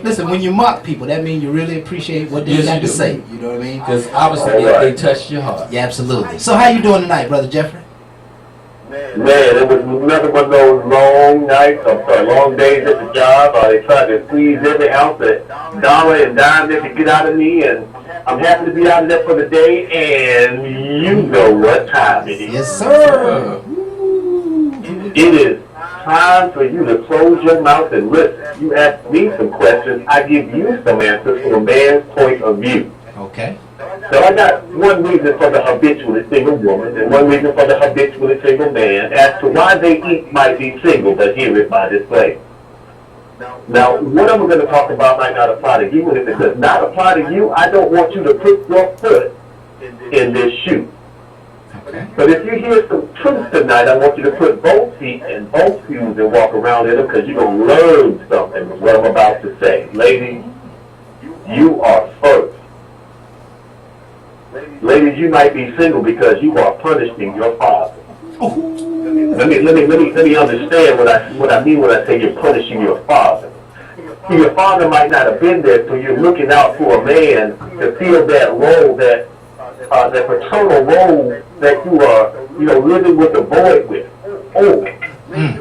listen, when you mock people, that means you really appreciate what they got to say. You know what I mean? Because obviously they touched your heart. Yeah, absolutely. So how you doing tonight, Brother Jeffrey? Man, it was nothing but those long nights, long days at the job. They tried to squeeze every ounce of dollar and dime they could get out of me, and I'm happy to be out of there for the day, and you know what time it is. Yes, sir. It is time for you to close your mouth and listen. You ask me some questions, I give you some answers from a man's point of view. Okay. So I got one reason for the habitually single woman and one reason for the habitually single man as to why they each might be single, but hear it by this way. Now, what I'm going to talk about might not apply to you, and if it does not apply to you, I don't want you to put your foot in this shoe. Okay. But if you hear some truth tonight, I want you to put both feet in both shoes and walk around in them, because you're going to learn something with what I'm about to say. Ladies, you are first. Ladies, you might be single because you are punishing your father. Let me understand what I mean when I say you're punishing your father. See, your father might not have been there, so you're looking out for a man to fill that role, that paternal role that you are, living with the void with.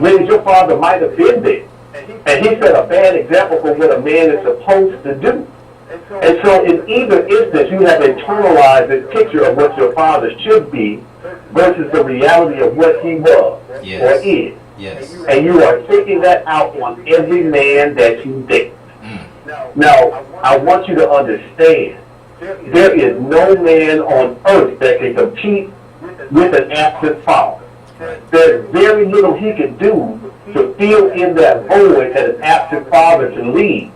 Ladies, your father might have been there, and he set a bad example for what a man is supposed to do. And so in either instance, you have internalized this picture of what your father should be versus the reality of what he was or is. Yes. And you are taking that out on every man that you date. Now, I want you to understand, there is no man on earth that can compete with an absent father. There's very little he can do to fill in that void that an absent father can leave,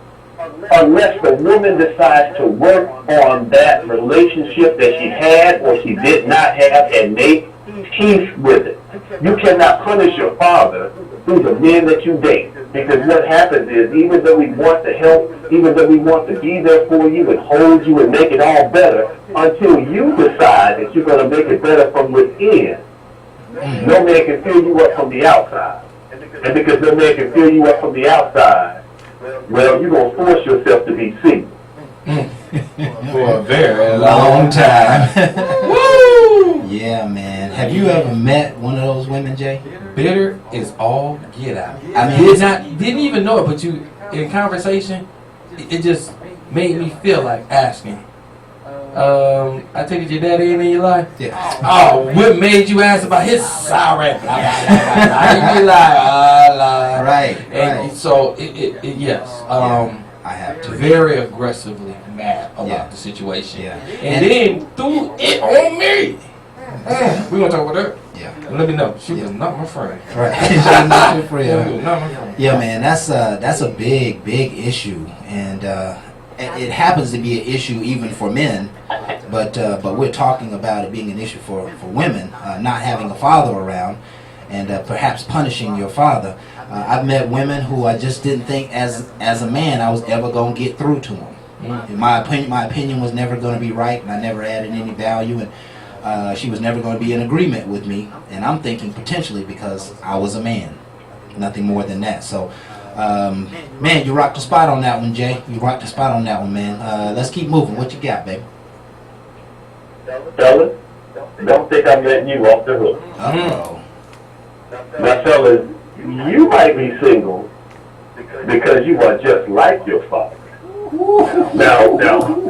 unless the woman decides to work on that relationship that she had or she did not have and make peace with it. You cannot punish your father through the men that you date, because what happens is, even though we want to help, even though we want to be there for you and hold you and make it all better, until you decide that you're going to make it better from within, no man can fill you up from the outside. And because no man can fill you up from the outside, well, you're going to force yourself to be single. For a very long time. Woo! Yeah, man. Have you ever met one of those women, Jay? Bitter is all get out. I mean, didn't even know it, but you, in conversation, it just made me feel like asking. I take it your daddy ain't in your life? Yeah. Oh, what made you ask about his sorry? You'd be like, right. And so, yes. I have to. Very aggressively mad about the situation. Yeah. And then threw it on me. We're going to talk about that. Yeah. And let me know. She was not my friend. Right. She's not your friend. Not my friend. Yeah, man. That's a big issue, and it happens to be an issue even for men, but we're talking about it being an issue for women, not having a father around, and perhaps punishing your father. I've met women who I just didn't think as a man I was ever going to get through to them. In my opinion was never going to be right, and I never added any value, and she was never going to be in agreement with me, and I'm thinking potentially because I was a man, nothing more than that. So man, you rocked the spot on that one, Jay. You rocked the spot on that one, man. Let's keep moving. What you got, baby? Fellas, don't think I'm letting you off the hook. Uh-oh. Now, fellas, you might be single because you are just like your father. Now,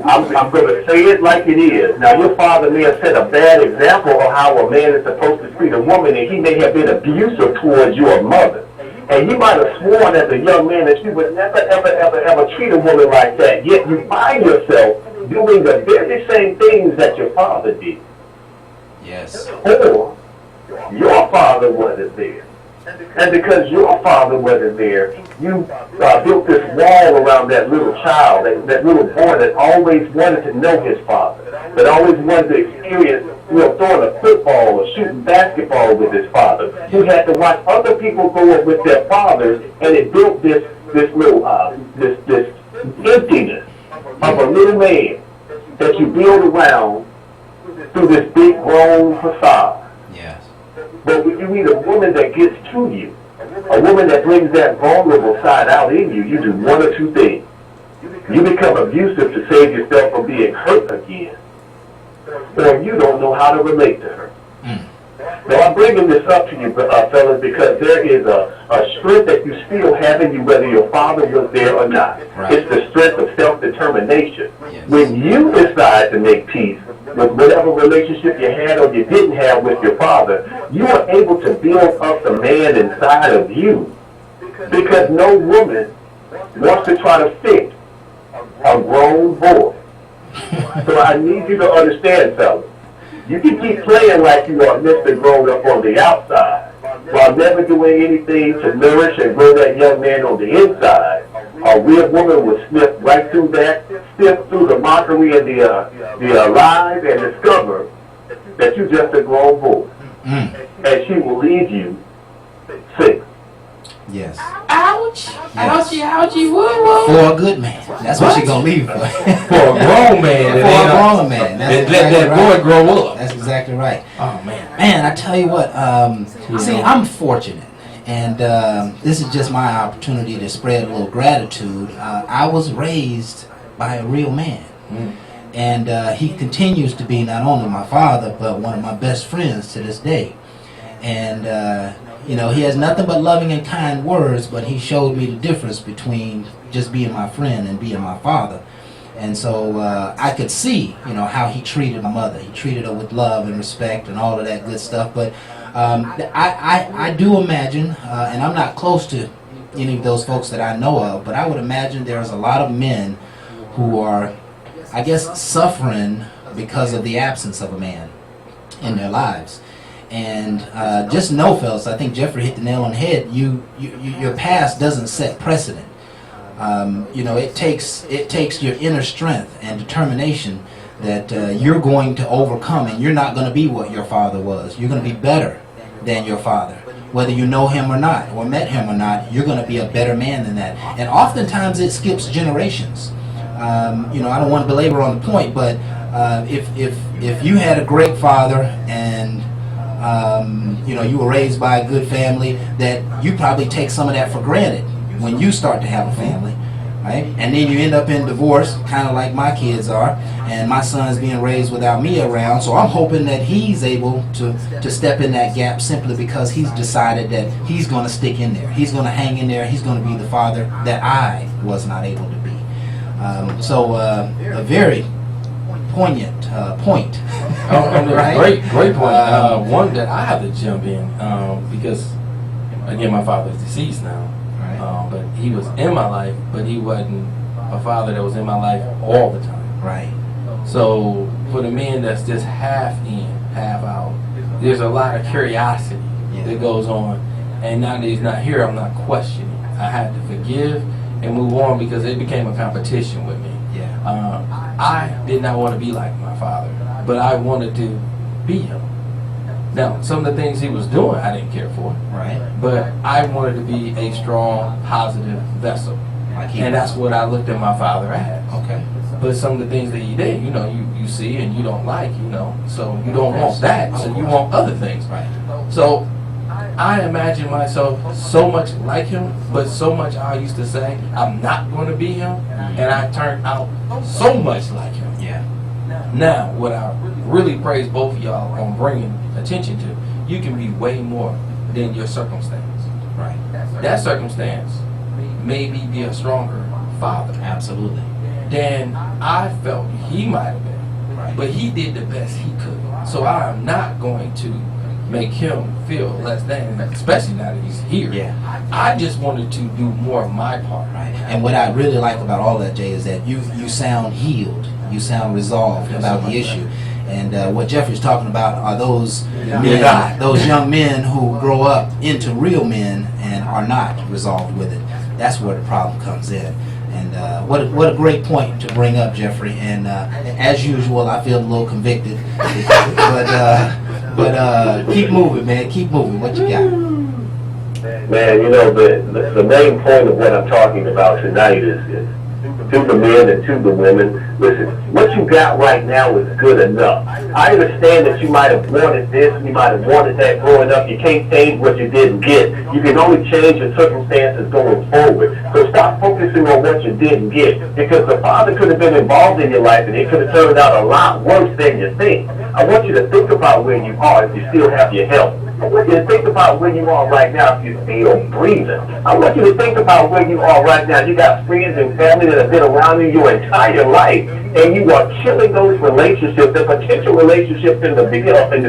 I'm going to say it like it is. Now, your father may have set a bad example of how a man is supposed to treat a woman, and he may have been abusive towards your mother. And you might have sworn as a young man that you would never, ever, ever, ever treat a woman like that. Yet you find yourself doing the very same things that your father did. Yes. Or your father wasn't there. And because your father wasn't there, you built this wall around that little child, that little boy that always wanted to know his father, that always wanted to experience, throwing a football or shooting basketball with his father, who had to watch other people go up with their fathers, and it built this little this emptiness of a little man that you build around through this big grown facade. Yes. But when you meet a woman that gets to you, a woman that brings that vulnerable side out in you, you do one or two things. You become abusive to save yourself from being hurt again, or you don't know how to relate to her. Now, I'm bringing this up to you, fellas, because there is a strength that you still have in you, whether your father was there or not. Right. It's the strength of self-determination. Yes. When you decide to make peace with whatever relationship you had or you didn't have with your father, you are able to build up the man inside of you. Because no woman wants to try to fix a grown boy. So I need you to understand, fellas. You can keep playing like you are Mr. Grown Up on the outside, while never doing anything to nourish and grow that young man on the inside. A real woman will sniff right through that, sift through the mockery and the lies, and discover that you're just a grown boy. And she will leave you sick. Yes. Ouch! Yes. Ouchie, ouchie, woo woo! For a good man. That's what she's gonna leave for. For a grown man. For a grown man. That's And let exactly that right. boy grow up. That's exactly right. Oh, man. Man, I tell you what, see, I'm fortunate, and this is just my opportunity to spread a little gratitude. I was raised by a real man, and he continues to be not only my father, but one of my best friends to this day. And, he has nothing but loving and kind words, but he showed me the difference between just being my friend and being my father. And so I could see, how he treated my mother. He treated her with love and respect and all of that good stuff. But I do imagine, and I'm not close to any of those folks that I know of, but I would imagine there's a lot of men who are, I guess, suffering because of the absence of a man in their lives. And just know, fellas, I think Jeffrey hit the nail on the head. Your past doesn't set precedent. It takes your inner strength and determination that you're going to overcome, and you're not going to be what your father was. You're going to be better than your father. Whether you know him or not, or met him or not, you're going to be a better man than that. And oftentimes it skips generations. I don't want to belabor on the point, but if you had a great father and you were raised by a good family, that you probably take some of that for granted when you start to have a family, right? And then you end up in divorce, kind of like my kids are, and my son's being raised without me around, so I'm hoping that he's able to step in that gap simply because he's decided that he's going to stick in there. He's going to hang in there. He's going to be the father that I was not able to be. A very poignant point. Right? Great point. One that I have to jump in because, again, my father is deceased now. But he was in my life, but he wasn't a father that was in my life all the time. Right. So for the men that's just half in, half out, there's a lot of curiosity that goes on. And now that he's not here, I'm not questioning. I had to forgive and move on because it became a competition with me. I did not want to be like my father, but I wanted to be him. Now, some of the things he was doing, I didn't care for. Right. But I wanted to be a strong, positive vessel. And that's what I looked at my father as. Okay. But some of the things that he did, you see and you don't like, so you don't want that, so you want other things. Right. So I imagine myself so much like him, but so much I used to say, I'm not going to be him, and I turned out so much like him. Yeah. Now, what I really praise both of y'all on bringing attention to, you can be way more than your circumstance. Right. That circumstance made me be a stronger father Absolutely. than I felt he might have been. Right. But he did the best he could. So I am not going to make him feel less than, especially now that he's here. Yeah. I just wanted to do more of my part. Right. And what I really like about all that, Jay, is that you sound healed. You sound resolved about the issue. And what Jeffrey's talking about are those men, those young men who grow up into real men and are not resolved with it. That's where the problem comes in. And what a great point to bring up, Jeffrey. And as usual, I feel a little convicted, but keep moving, man. Keep moving. What you got? Man, you know, the main point of what I'm talking about tonight is to the men and to the women, listen, what you got right now is good enough. I understand that you might have wanted this, you might have wanted that growing up. You can't change what you didn't get. You can only change your circumstances going forward. So stop focusing on what you didn't get, because the Father could have been involved in your life and it could have turned out a lot worse than you think. I want you to think about where you are if you still have your health. I want you to think about where you are right now if you're still breathing. I want you to think about where you are right now. You got friends and family that have been around you your entire life, and you are killing those relationships, the potential relationships in the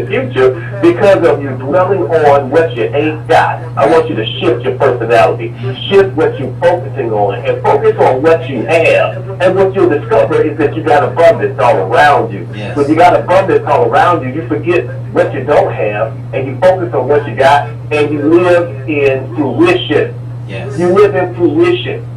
future, because of you dwelling on what you ain't got. I want you to shift your personality, shift what you're focusing on, and focus on what you have. And what you'll discover is that you got abundance all around you. Yes. When you got abundance all around you, you forget what you don't have, and you focus on what you got, and you live in fruition. Yes. You live in fruition.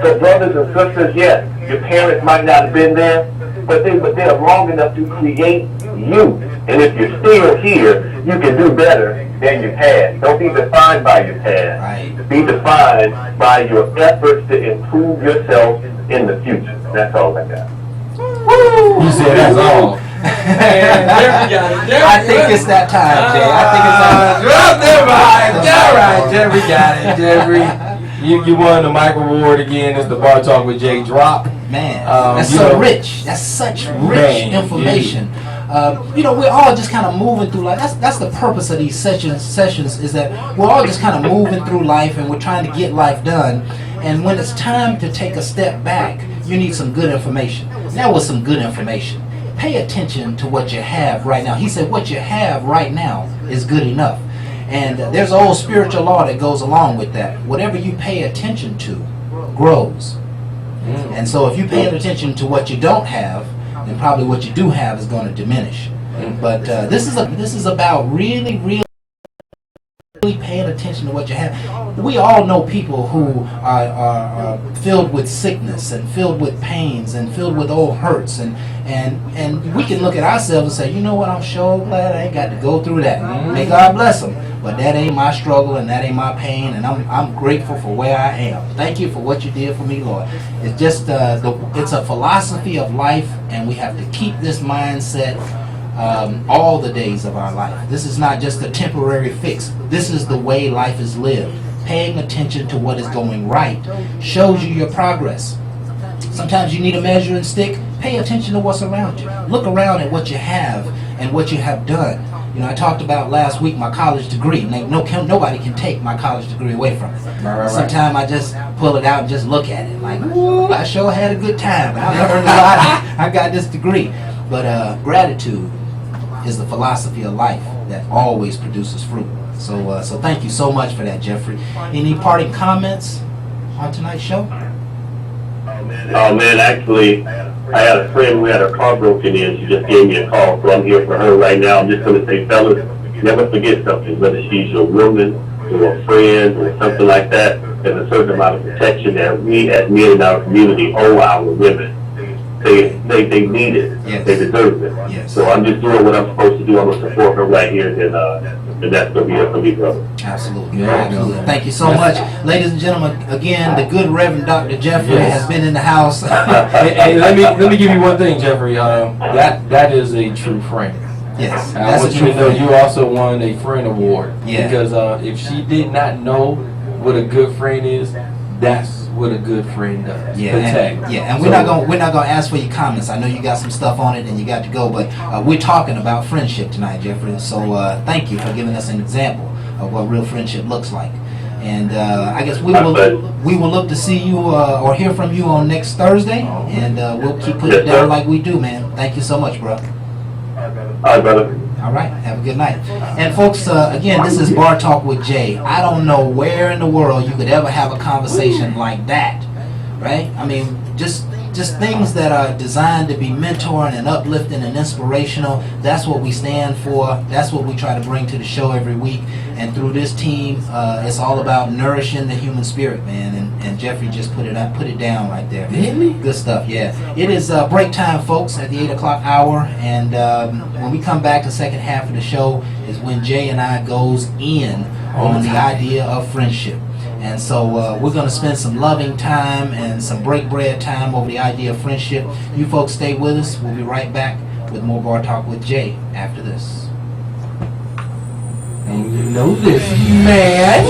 So brothers and sisters, yes, your parents might not have been there, but they're long enough to create you. And if you're still here, you can do better than your past. Don't be defined by your past. Right. Be defined by your efforts to improve yourself in the future. That's all I got. You said that's all. I think it's that time, Jay. I think it's All right, Jeffrey got it. Jeffrey, you won the Mike Award again. It's the Bar Talk with Jay drop. Man, that's you so know, rich. That's such rich man, information. We're all just kind of moving through life. That's the purpose of these sessions is that we're all just kind of moving through life and we're trying to get life done. And when it's time to take a step back, you need some good information. That was some good information. Pay attention to what you have right now. He said what you have right now is good enough. And there's an old spiritual law that goes along with that. Whatever you pay attention to grows. And so if you pay attention to what you don't have, then probably what you do have is going to diminish. But this is about really paying attention to what you have. We all know people who are filled with sickness and filled with pains and filled with old hurts, and we can look at ourselves and say, you know what, I'm sure glad I ain't got to go through that. May God bless them. But that ain't my struggle and that ain't my pain, and I'm grateful for where I am. Thank you for what you did for me, Lord. It's just it's a philosophy of life, and we have to keep this mindset all the days of our life. This is not just a temporary fix. This is the way life is lived. Paying attention to what is going right shows you your progress. Sometimes you need a measuring stick. Pay attention to what's around you. Look around at what you have and what you have done. You know, I talked about last week my college degree. Nobody can take my college degree away from me. Right. Sometimes I just pull it out and just look at it like, ooh, I sure had a good time. I learned a lot. I got this degree. But gratitude is the philosophy of life that always produces fruit. So thank you so much for that, Jeffrey. Any parting comments on tonight's show? Oh man, actually, I had a friend who had her car broken in. She just gave me a call, so I'm here for her right now. I'm just going to say, fellas, never forget something. Whether she's your woman or a friend or something like that, there's a certain amount of protection that we as men in our community owe our women. They need it. Yes. They deserve it. Yes. So I'm just doing what I'm supposed to do. I'm going to support her right here, and that's going to be it for me, brother. Absolutely. Yeah, Absolutely. Thank you so much. Ladies and gentlemen, again, the good Reverend Dr. Jeffrey has been in the house. Hey, let me give you one thing, Jeffrey. That is a true friend. Yes. I want you to know you also won a friend award. Yeah. Because if she did not know what a good friend is, that's what a good friend does. Protect. And we're not gonna ask for your comments. I know you got some stuff on it and you got to go, but we're talking about friendship tonight, Jeffrey. So thank you for giving us an example of what real friendship looks like. And I guess we will look to see you or hear from you on next Thursday, and we'll keep putting it down like we do, man. Thank you so much, bro. All right, brother. All right, have a good night. And folks, again, this is Bar Talk with Jay. I don't know where in the world you could ever have a conversation like that, right? I mean, just things that are designed to be mentoring and uplifting and inspirational. That's what we stand for. That's what we try to bring to the show every week. And through this team, it's all about nourishing the human spirit, man. And Jeffrey just put it down right there. Really? Good stuff, yeah. It is break time, folks, at the 8 o'clock hour. And when we come back, the second half of the show is when Jay and I goes in on the idea of friendship. And so we're going to spend some loving time and some break bread time over the idea of friendship. You folks stay with us. We'll be right back with more Bar Talk with Jay after this. And you know this, man.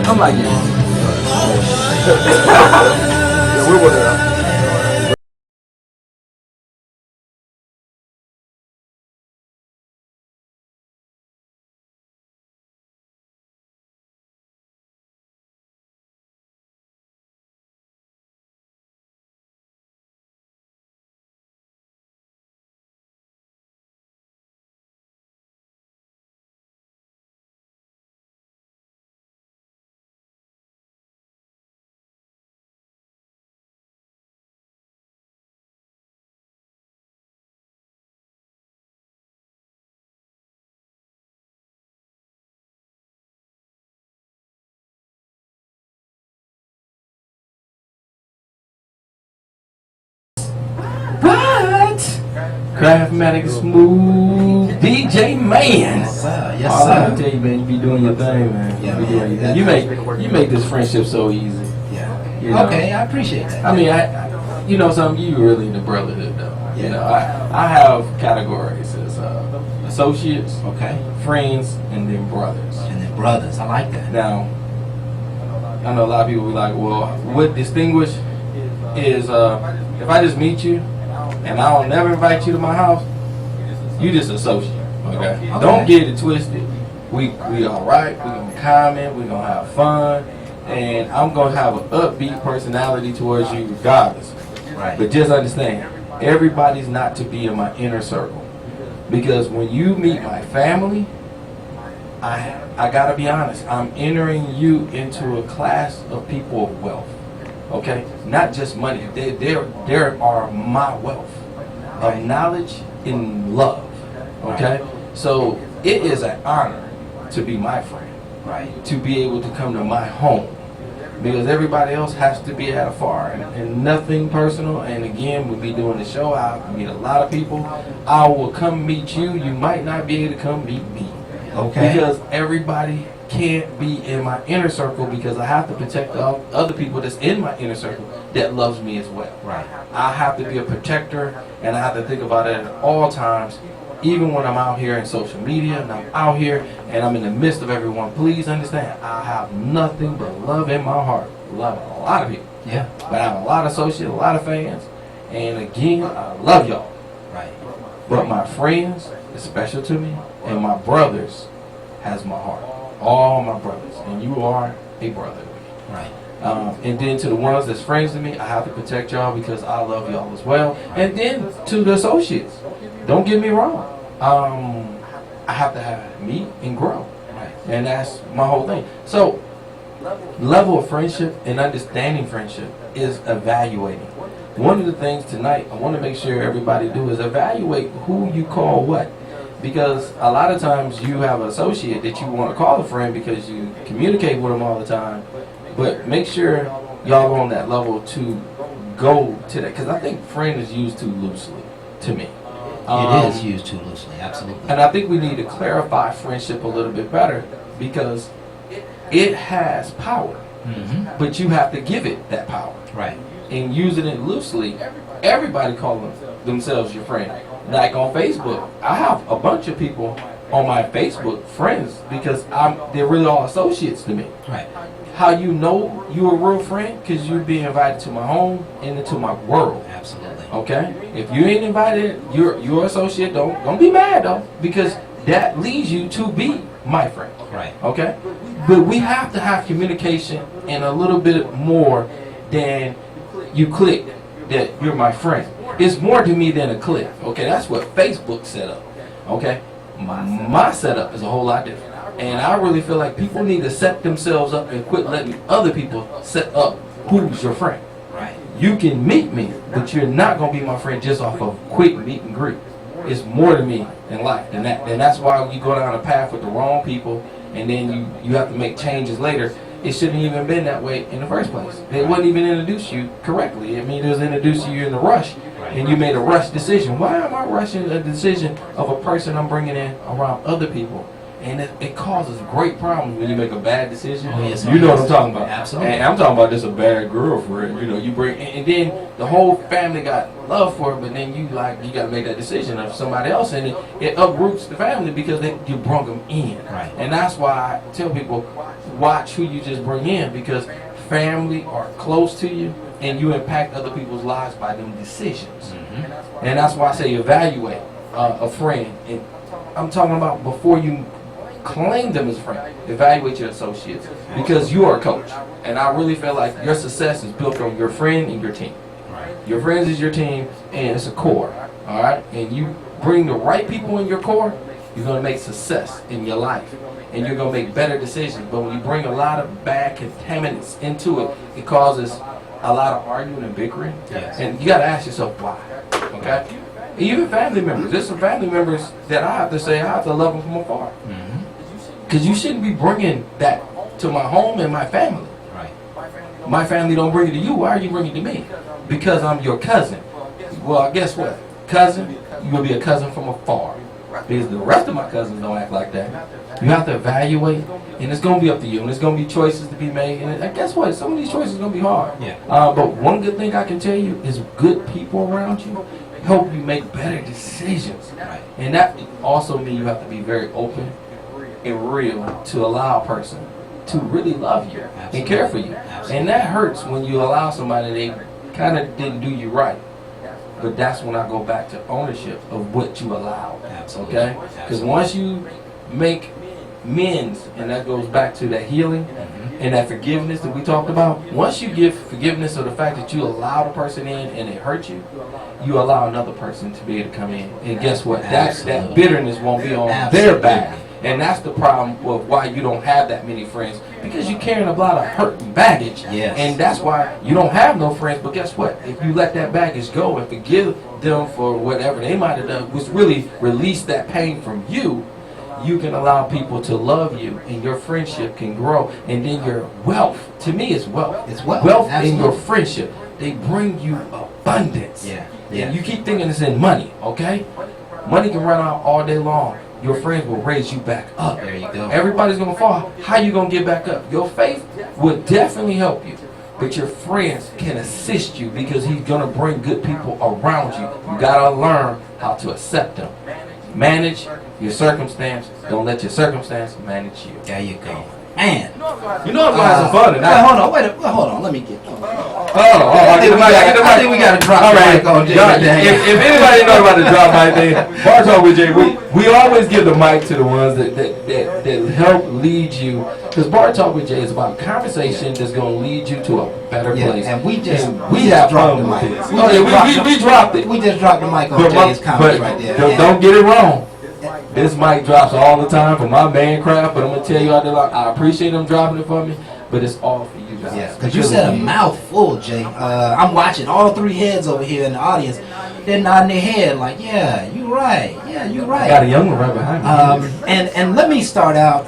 I'm like, yeah, we're with it. But Craftmatic Smooth DJ Man. Yes, sir. Yes, All I sir. tell you, man, you be doing your thing, man. Yeah, you be doing your thing. You make this friendship so easy. Yeah. You know? Okay, I appreciate that. I mean, you know something, you really in the brotherhood though. You know, I have categories as associates, Okay. friends, and then brothers. And then brothers, I like that. Now, I know a lot of people be like, well, what distinguish is if I just meet you and I don't never invite you to my house, you just associate. Okay? Don't get it twisted. We all right. We gonna comment. We gonna have fun, and I'm gonna have an upbeat personality towards you regardless. Right. But just understand, everybody's not to be in my inner circle, because when you meet my family, I gotta be honest. I'm entering you into a class of people of wealth. Okay, not just money. There are my wealth of knowledge and love. Okay, so it is an honor to be my friend, Right. to be able to come to my home, because everybody else has to be at a far, and nothing personal. And again, we'll be doing the show. I meet a lot of people. I will come meet you. You might not be able to come meet me. Okay. Because everybody can't be in my inner circle, because I have to protect the other people that's in my inner circle that loves me as well. Right. I have to be a protector, and I have to think about it at all times, even when I'm out here in social media and I'm out here and I'm in the midst of everyone. Please understand, I have nothing but love in my heart. Love a lot of people. Yeah. But I have a lot of associates, a lot of fans, and again, I love y'all. Right. But my friends is special to me, and my brothers has my heart. All my brothers, and you are a brother to me. Right. And then to the ones that's friends to me, I have to protect y'all because I love y'all as well. And then to the associates, don't get me wrong. I have to have meet and grow, Right. and that's my whole thing. So, level of friendship and understanding friendship is evaluating. One of the things tonight I want to make sure everybody do is evaluate who you call what. Because a lot of times you have an associate that you want to call a friend because you communicate with them all the time. But make sure y'all are on that level to go to that. Because I think friend is used too loosely to me. It is used too loosely, absolutely. And I think we need to clarify friendship a little bit better, because it has power. Mm-hmm. But you have to give it that power. Right. And using it loosely, everybody calling themselves your friend. Like on Facebook, I have a bunch of people on my Facebook friends because they're really all associates to me. Right. How you know you're a real friend? Because you be invited to my home and into my world. Absolutely. Okay? If you ain't invited, you're associate. Don't be mad though, because that leads you to be my friend. Right. Okay? But we have to have communication and a little bit more than you click that you're my friend. It's more to me than a click. Okay, that's what Facebook set up. Okay, my setup is a whole lot different, and I really feel like people need to set themselves up and quit letting other people set up who's your friend. Right. You can meet me, but you're not gonna be my friend just off of quick meet and greet. It's more to me in life than that, and that's why you go down a path with the wrong people, and then you have to make changes later. It shouldn't even been that way in the first place. They wouldn't even introduce you correctly. I mean, it was introduced you in a rush, and you made a rush decision. Why am I rushing a decision of a person I'm bringing in around other people? And it causes great problems when you make a bad decision. Oh, yes, You know what I'm talking about. Absolutely. And I'm talking about just a bad girlfriend. You know, you bring, and then the whole family got love for it, but then you got to make that decision of somebody else, and it uproots the family because you brought them in. Right. And that's why I tell people, watch who you just bring in, because family are close to you, and you impact other people's lives by them decisions. Mm-hmm. And that's why I say evaluate a friend. And I'm talking about before you claim them as a friend, evaluate your associates, because you are a coach. And I really feel like your success is built on your friend and your team. Right. Your friends is your team, and it's a core. All right? And you bring the right people in your core, you're going to make success in your life. And you're going to make better decisions. But when you bring a lot of bad contaminants into it, it causes a lot of arguing and bickering. Yes. And you got to ask yourself why. Okay? Even family members. There's some family members that I have to say I have to love them from afar. Mm-hmm. Because you shouldn't be bringing that to my home and my family. Right. My family don't bring it to you. Why are you bringing it to me? Because I'm your cousin. Well, guess what? Cousin, you will be a cousin from afar. Because the rest of my cousins don't act like that. You have to evaluate, and it's going to be up to you. And there's going to be choices to be made. And guess what? Some of these choices are going to be hard. Yeah. But one good thing I can tell you is good people around you help you make better decisions. Right. And that also means you have to be very open and real to allow a person to really love you and care for you. And that hurts when you allow somebody they kind of didn't do you right. But that's when I go back to ownership of what you allowed. Absolutely. Okay? Because once you make amends, and that goes back to that healing and that forgiveness that we talked about, once you give forgiveness of the fact that you allowed a person in and it hurt you, you allow another person to be able to come in. And guess what? That bitterness won't be on their back. And that's the problem with why you don't have that many friends, because you're carrying a lot of hurt and baggage. Yes. And that's why you don't have no friends. But guess what? If you let that baggage go and forgive them for whatever they might have done, which really release that pain from you, you can allow people to love you, and your friendship can grow. And then your wealth, to me, is wealth. It's wealth. Wealth in Absolutely. your friendship. They bring you abundance. Yeah. And you keep thinking it's in money, okay? Money can run out all day long. Your friends will raise you back up. There you go. Everybody's gonna fall. How you gonna get back up? Your faith will definitely help you, but your friends can assist you because he's gonna bring good people around you. You gotta learn how to accept them. Manage your circumstance. Don't let your circumstance manage you. There you go. Man. You know I'm gonna have some fun tonight. Hold on. Let me get. I think we gotta drop the mic on Jay. If anybody knows about the drop mic thing, Bar Talk with Jay, we always give the mic to the ones that help lead you. Because Bar Talk with Jay is about conversation that's going to lead you to a better place. And we have dropped fun the with mic. this. We dropped it. We just dropped the mic on Jay's comments right there. Don't get it wrong. This mic drops all the time for my man craft, but I'm going to tell you out there, I appreciate them dropping it for me, but it's all for you guys. Yeah, because you said a mouthful, Jay. I'm watching all three heads over here in the audience. They're nodding their head like, yeah, you're right. Yeah, you're right. Got a young one right behind me. And let me start out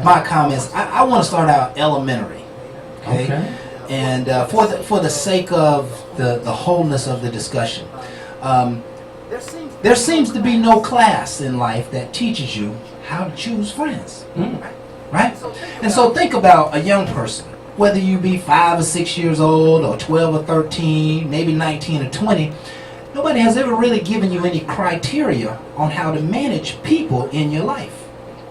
my comments. I want to start out elementary. Okay. And for the sake of the wholeness of the discussion, there seems to be no class in life that teaches you how to choose friends. Right? And so think about a young person, whether you be 5 or 6 years old, or 12 or 13, maybe 19 or 20. Nobody has ever really given you any criteria on how to manage people in your life.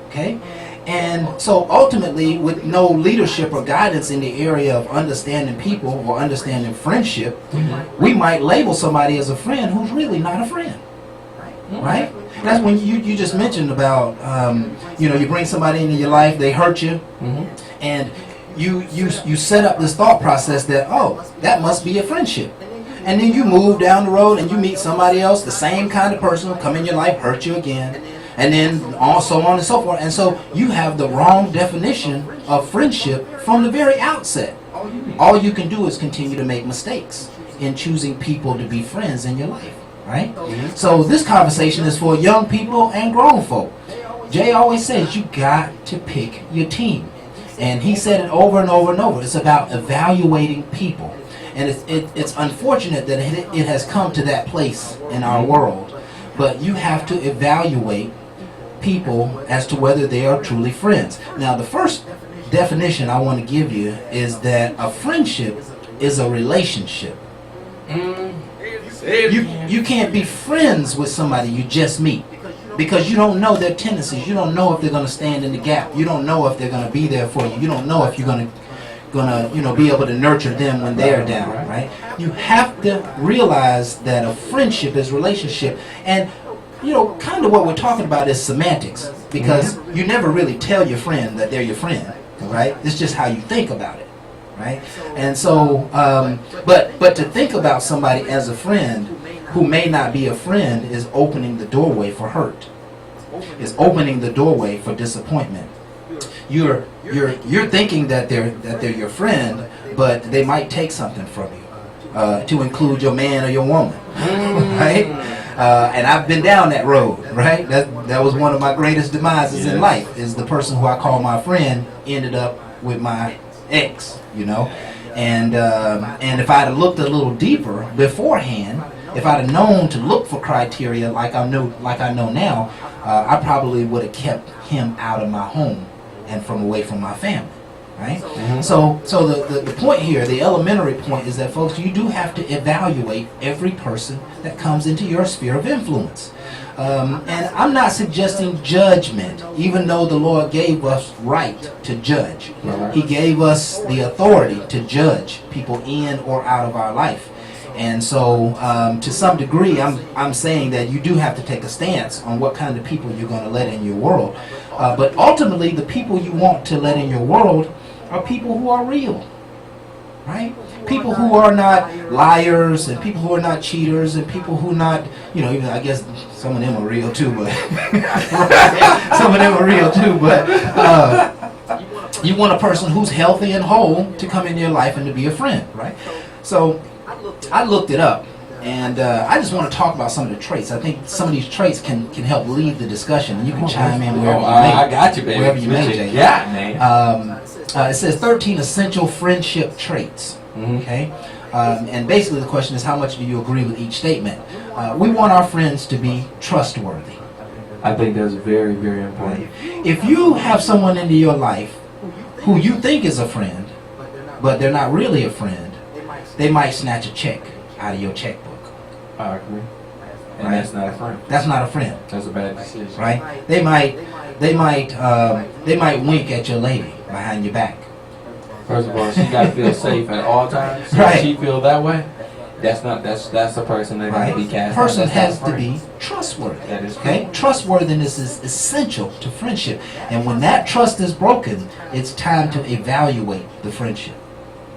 Okay? And so ultimately, with no leadership or guidance in the area of understanding people or understanding friendship, we might label somebody as a friend who's really not a friend. Right? That's when you just mentioned about, you bring somebody into your life, they hurt you, and you set up this thought process that, oh, that must be a friendship. And then you move down the road and you meet somebody else, the same kind of person will come in your life, hurt you again, and then so on and so forth. And so you have the wrong definition of friendship from the very outset. All you can do is continue to make mistakes in choosing people to be friends in your life. Right? So this conversation is for young people and grown folk. Jay always says you got to pick your team. And he said it over and over and over. It's about evaluating people. And it's unfortunate that it has come to that place in our world. But you have to evaluate people as to whether they are truly friends. Now, the first definition I want to give you is that a friendship is a relationship. You can't be friends with somebody you just meet, because you don't know their tendencies. You don't know if they're going to stand in the gap. You don't know if they're going to be there for you. You don't know if you're going to be able to nurture them when they're down, right? You have to realize that a friendship is relationship. And kind of what we're talking about is semantics, because you never really tell your friend that they're your friend, right? It's just how you think about it. Right? And so, but to think about somebody as a friend who may not be a friend is opening the doorway for hurt. Is opening the doorway for disappointment. You're thinking that they're your friend, but they might take something from you, to include your man or your woman, right? And I've been down that road, right? That was one of my greatest demises in life. Is the person who I call my friend ended up with my ex, and if I'd have looked a little deeper beforehand, if I'd have known to look for criteria like I know now, I probably would have kept him out of my home and from away from my family, right? So the point here, the elementary point, is that, folks, you do have to evaluate every person that comes into your sphere of influence. And I'm not suggesting judgment, even though the Lord gave us right to judge. He gave us the authority to judge people in or out of our life. And so, to some degree, I'm saying that you do have to take a stance on what kind of people you're going to let in your world. But ultimately, the people you want to let in your world are people who are real, right? People who are not liars, and people who are not cheaters, and people who not, even, I guess some of them are real too, but some of them are real too, but you want a person who's healthy and whole to come into your life and to be a friend, right? So I looked it up, and I just want to talk about some of the traits. I think some of these traits can help lead the discussion, and you can chime in wherever you may. I got you, baby. Wherever you may, Jay. Yeah, man. It says 13 essential friendship traits. Okay, and basically the question is, how much do you agree with each statement? We want our friends to be trustworthy. I think that's very, very important. Right? If you have someone into your life who you think is a friend, but they're not really a friend, they might snatch a check out of your checkbook. I agree. And Right. that's not a friend. That's not a friend, That's a bad decision. right? They might wink at your lady behind your back. First of all, she got to feel safe at all times. So Right. if she feel that way, that's a person that Right? can be cast. Person out. That's has not a to friend. be trustworthy. That is Okay? Trustworthiness is essential to friendship. And when that trust is broken, it's time to evaluate the friendship.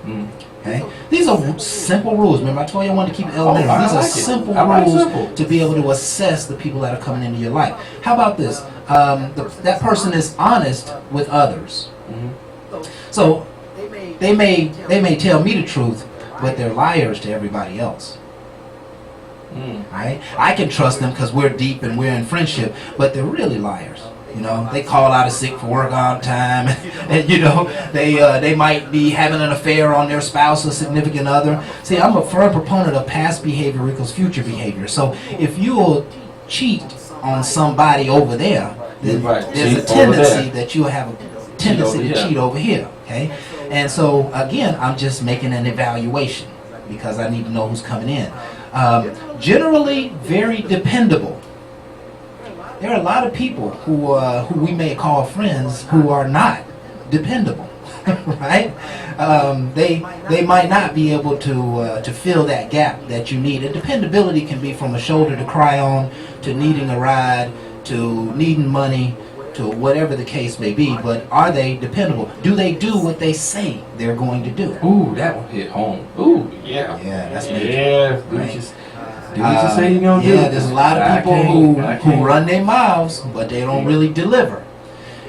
Mm. Okay? These are simple rules. Remember, I told you I wanted to keep it elementary. I These are like it. simple I like rules simple. to be able to assess the people that are coming into your life. How about this? That person is honest with others. So they may tell me the truth, but they're liars to everybody else. Right? I can trust them because we're deep and we're in friendship, but they're really liars. They call out of sick for work all the time, and they might be having an affair on their spouse or significant other. See, I'm a firm proponent of past behavior equals future behavior. So if you'll cheat on somebody over there, then Right. there's a Cheat over tendency there. that you'll have a tendency over to here. cheat over here. Okay, and so again, I'm just making an evaluation because I need to know who's coming in. Generally, very dependable. There are a lot of people who we may call friends who are not dependable, right? They might not be able to fill that gap that you need. And dependability can be from a shoulder to cry on, to needing a ride, to needing money, to whatever the case may be. But are they dependable? Do they do what they say they're going to do? Ooh, that one hit home. Ooh, yeah. Yeah, that's major. Yeah. Right. Do what you say you're going to do. Yeah, there's a lot of I people can't. who run their mouths, but they don't really deliver.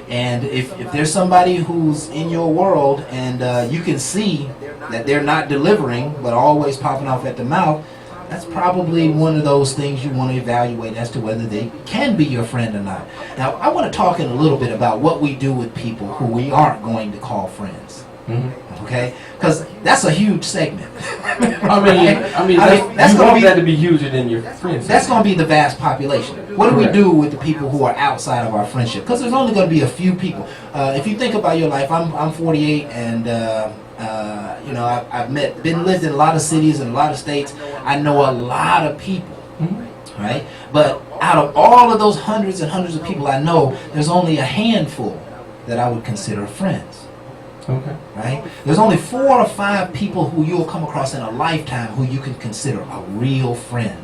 And if there's somebody who's in your world and you can see that they're not delivering, but always popping off at the mouth, that's probably one of those things you want to evaluate as to whether they can be your friend or not. Now, I want to talk in a little bit about what we do with people who we aren't going to call friends. Okay? Because that's a huge segment. That's gonna be that to be huger than your friends. That's going to be the vast population. What do we do with the people who are outside of our friendship? Because there's only going to be a few people. If you think about your life, I'm 48, and I've lived in a lot of cities and a lot of states. I know a lot of people, right? But out of all of those hundreds and hundreds of people I know, there's only a handful that I would consider friends. Okay. Right? There's only 4 or 5 people who you'll come across in a lifetime who you can consider a real friend.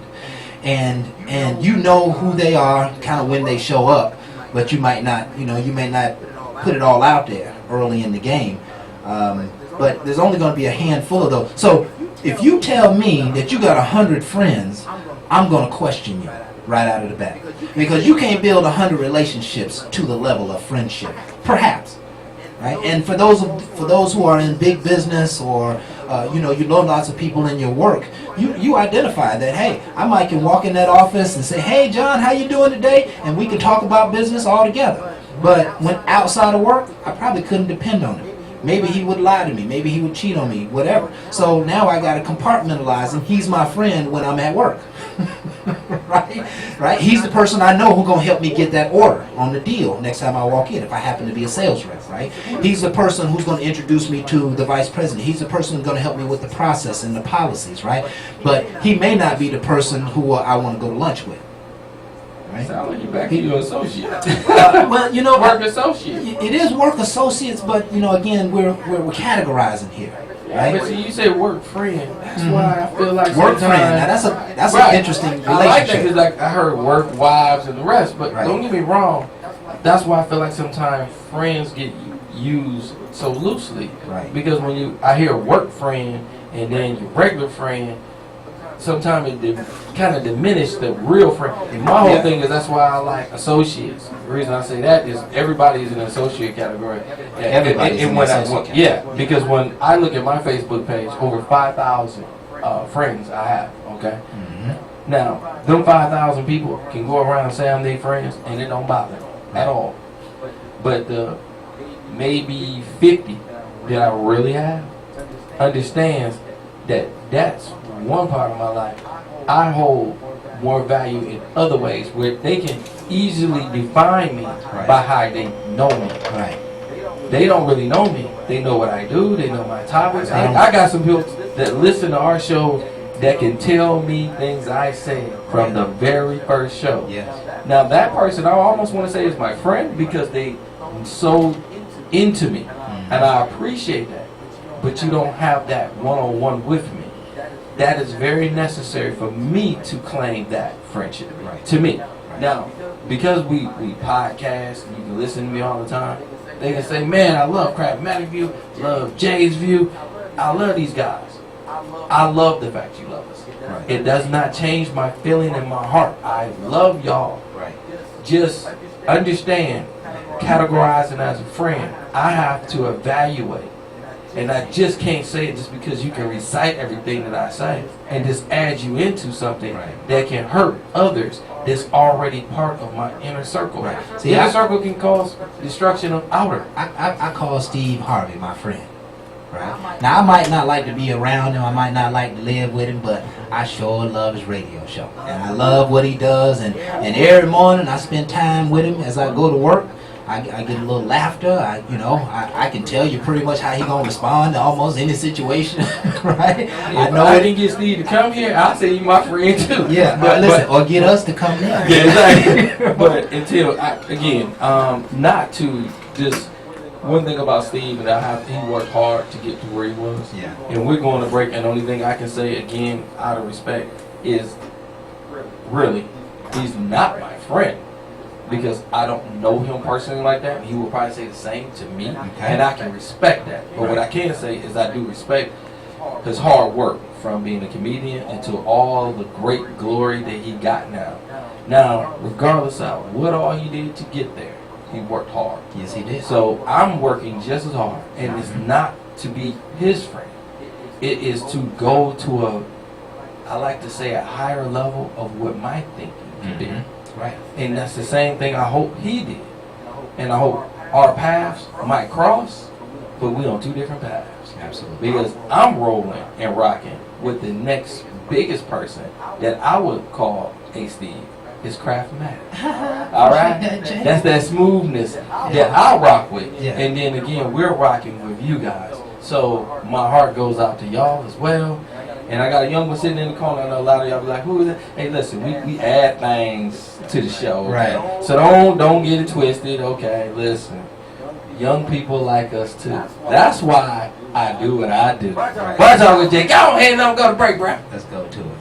And you know who they are kind of when they show up, but you might not, you may not put it all out there early in the game. But there's only going to be a handful of those. So if you tell me that you got 100 friends, I'm going to question you right out of the back. Because you can't build 100 relationships to the level of friendship. Perhaps. Right? And for those who are in big business or you know lots of people in your work, you identify that, hey, I might can walk in that office and say, hey John, how you doing today? And we can talk about business all together. But when outside of work, I probably couldn't depend on it. Maybe he would lie to me. Maybe he would cheat on me. Whatever. So now I got to compartmentalize him. He's my friend when I'm at work. Right? He's the person I know who's gonna help me get that order on the deal next time I walk in. If I happen to be a sales rep, right? He's the person who's gonna introduce me to the vice president. He's the person who's gonna help me with the process and the policies, right? But he may not be the person who I want to go to lunch with. Right? Sound like you back to your associate. Well, you know, Work associate. it is work associates, but you know, again, we're categorizing here, right? But see, you say work friend. That's why I feel like Work sometimes- friend. Now that's Right. an interesting relationship. I like that because like I heard work wives and the rest, but Right. don't get me wrong. That's why I feel like sometimes friends get used so loosely. Right. Because when I hear work friend and then your regular friend, sometimes it kind of diminish the real friend. And my whole thing is that's why I like associates. The reason I say that is everybody is in an associate category. Everybody's in when the I- associate category. Yeah, because when I look at my Facebook page, over 5,000 friends I have. Okay. Now, them 5,000 people can go around and say I'm their friends, and it don't bother them at all. But the maybe 50 that I really have understands that that's one part of my life. I hold more value in other ways where they can easily define me by how they know me. Right. They don't really know me. They know what I do. They know my topics. I got some people that listen to our show that can tell me things I say from the very first show. Yes. Now that person I almost want to say is my friend because they so into me, and I appreciate that. But you don't have that one-on-one with me. That is very necessary for me to claim that friendship. Right. To me. Now, because we podcast, you can listen to me all the time. They can say, "Man, I love Craftmatic View, love Jay's View, I love these guys." I love the fact you love us. Right. It does not change my feeling in my heart. I love y'all. Right. Just understand, categorizing as a friend, I have to evaluate. And I just can't say it just because you can recite everything that I say and just add you into something that can hurt others that's already part of my inner circle. Right. The inner circle can cause destruction of outer. I call Steve Harvey my friend. Right. Now I might not like to be around him, I might not like to live with him, but I sure love his radio show. And I love what he does, and every morning I spend time with him as I go to work. I get a little laughter. I can tell you pretty much how he gonna respond to almost any situation, right? If I didn't get Steve to come here, I'll say you my friend too. Yeah, but listen, or get us to come in. Yeah, exactly. But until not to just one thing about Steve, and he worked hard to get to where he was. Yeah. And we're going to break. And the only thing I can say again, out of respect, is really he's not my friend. Because I don't know him personally like that. He will probably say the same to me. And I can respect that. But what I can say is I do respect his hard work from being a comedian into all the great glory that he got now. Now, regardless of what all he did to get there, he worked hard. Yes, he did. So I'm working just as hard. And it's not to be his friend. It is to go to I like to say, a higher level of what my thinking can be. Right. And that's the same thing I hope he did. And I hope our paths might cross, but we on two different paths. Absolutely. Because I'm rolling and rocking with the next biggest person that I would call a Steve. Is Craftmatic. All right? That's that smoothness that I rock with. Yeah. And then again, we're rocking with you guys. So my heart goes out to y'all as well. And I got a young one sitting in the corner. I know a lot of y'all be like, who is it? Hey, listen, we add things to the show. Okay? Right. So don't get it twisted. Okay, listen. Young people like us too. That's why I do what I do. Why talk with Jay? Go ahead and don't go to break, bro. Let's go to it.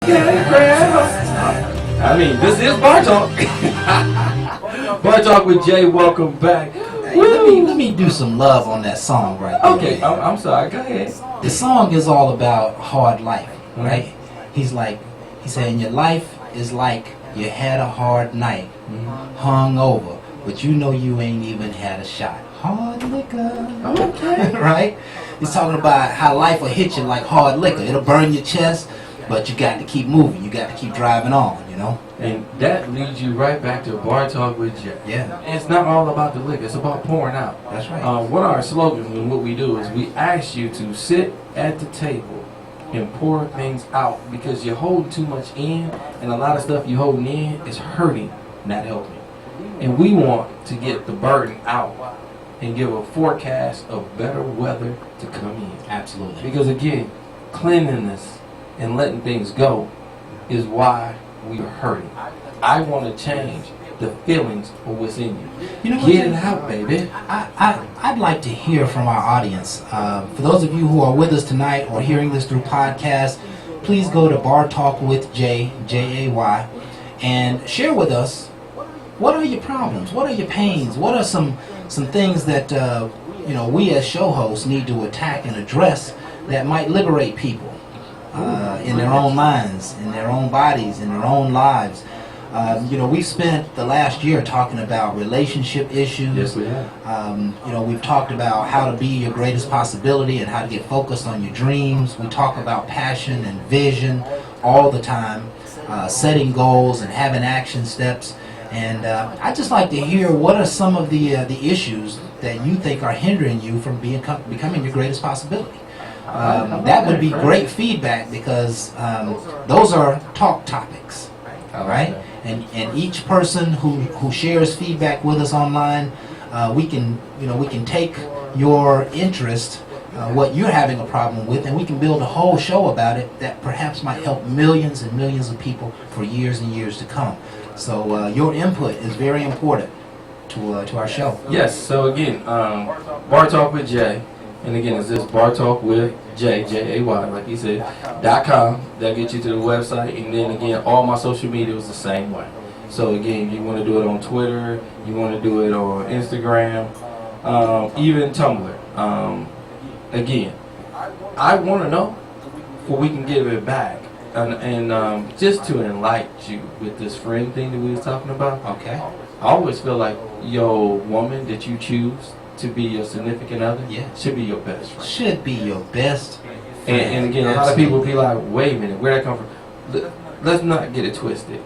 I mean, this is Bar Talk. Bar Talk with Jay. Welcome back. Hey, let me do some love on that song right there. Okay, I'm sorry. Go ahead. The song is all about hard life, right? He saying your life is like you had a hard night, hung over, but you know you ain't even had a shot. Hard liquor. Okay. Right? He's talking about how life will hit you like hard liquor. It'll burn your chest, but you got to keep moving. You got to keep driving on, you know? And that leads you right back to Bar Talk with Jay. Yeah. And it's not all about the liquor. It's about pouring out. That's right. What our slogan and what we do is we ask you to sit at the table and pour things out because you're holding too much in, and a lot of stuff you're holding in is hurting, not helping. And we want to get the burden out and give a forecast of better weather to come in. Absolutely. Because again, cleanliness and letting things go is why we are hurting. I want to change the feelings of what's in you. You know what, Get it Jay? out, baby. I'd like to hear from our audience. For those of you who are with us tonight or hearing this through podcast, please go to BarTalkWithJay, Jay, and share with us, what are your problems? What are your pains? What are some things that we as show hosts need to attack and address that might liberate people in their own minds, in their own bodies, in their own lives? We spent the last year talking about relationship issues. Yes, we have. We've talked about how to be your greatest possibility and how to get focused on your dreams. We talk about passion and vision all the time, setting goals and having action steps. And I'd just like to hear what are some of the issues that you think are hindering you from becoming your greatest possibility. That would be great feedback because those are talk topics, all right? And each person who shares feedback with us online, we can take your interest, what you're having a problem with, and we can build a whole show about it that perhaps might help millions and millions of people for years and years to come. So your input is very important to our show. Yes, so again, Bar Talk with Jay, and again, it's this Bar Talk with Jay, Jay, like he said, .com. That gets you to the website, and then again, all my social media is the same way. So again, you want to do it on Twitter, you want to do it on Instagram, even Tumblr. Again, I want to know so we can give it back. And just to enlighten you with this friend thing that we was talking about. Okay. I always feel like your woman that you choose to be your significant other should be your best friend. Should be your best friend. And again, a lot of people be like, wait a minute, where'd that come from? Let's not get it twisted.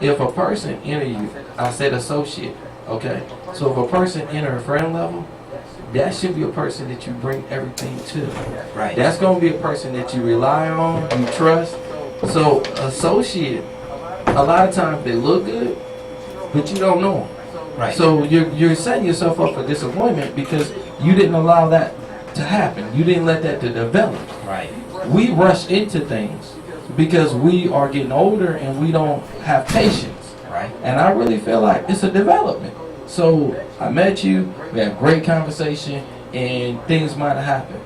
If a person enter you, I said associate, okay? So if a person enter a friend level, that should be a person that you bring everything to. Right. That's going to be a person that you rely on, you trust. So associate, a lot of times they look good, but you don't know them. Right. So you're setting yourself up for disappointment because you didn't allow that to happen. You didn't let that to develop. Right. We rush into things because we are getting older and we don't have patience. Right. And I really feel like it's a development. So I met you, we had a great conversation, and things might have happened.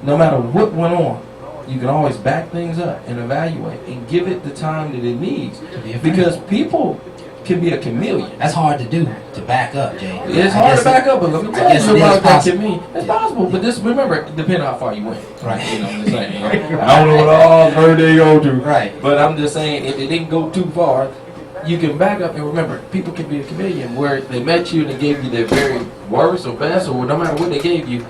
No matter what went on, you can always back things up and evaluate and give it the time that it needs. Because people can be a chameleon. That's hard to do, to back up, Jay. It's hard to back up, but let me tell you about that to me. It's possible, but just remember, depending on how far you went. Right. You know what I'm saying? I don't know what all where they go to. Right. But I'm just saying, if it didn't go too far, you can back up and remember, people can be a chameleon where they met you and they gave you their very worst or best, or no matter what they gave you,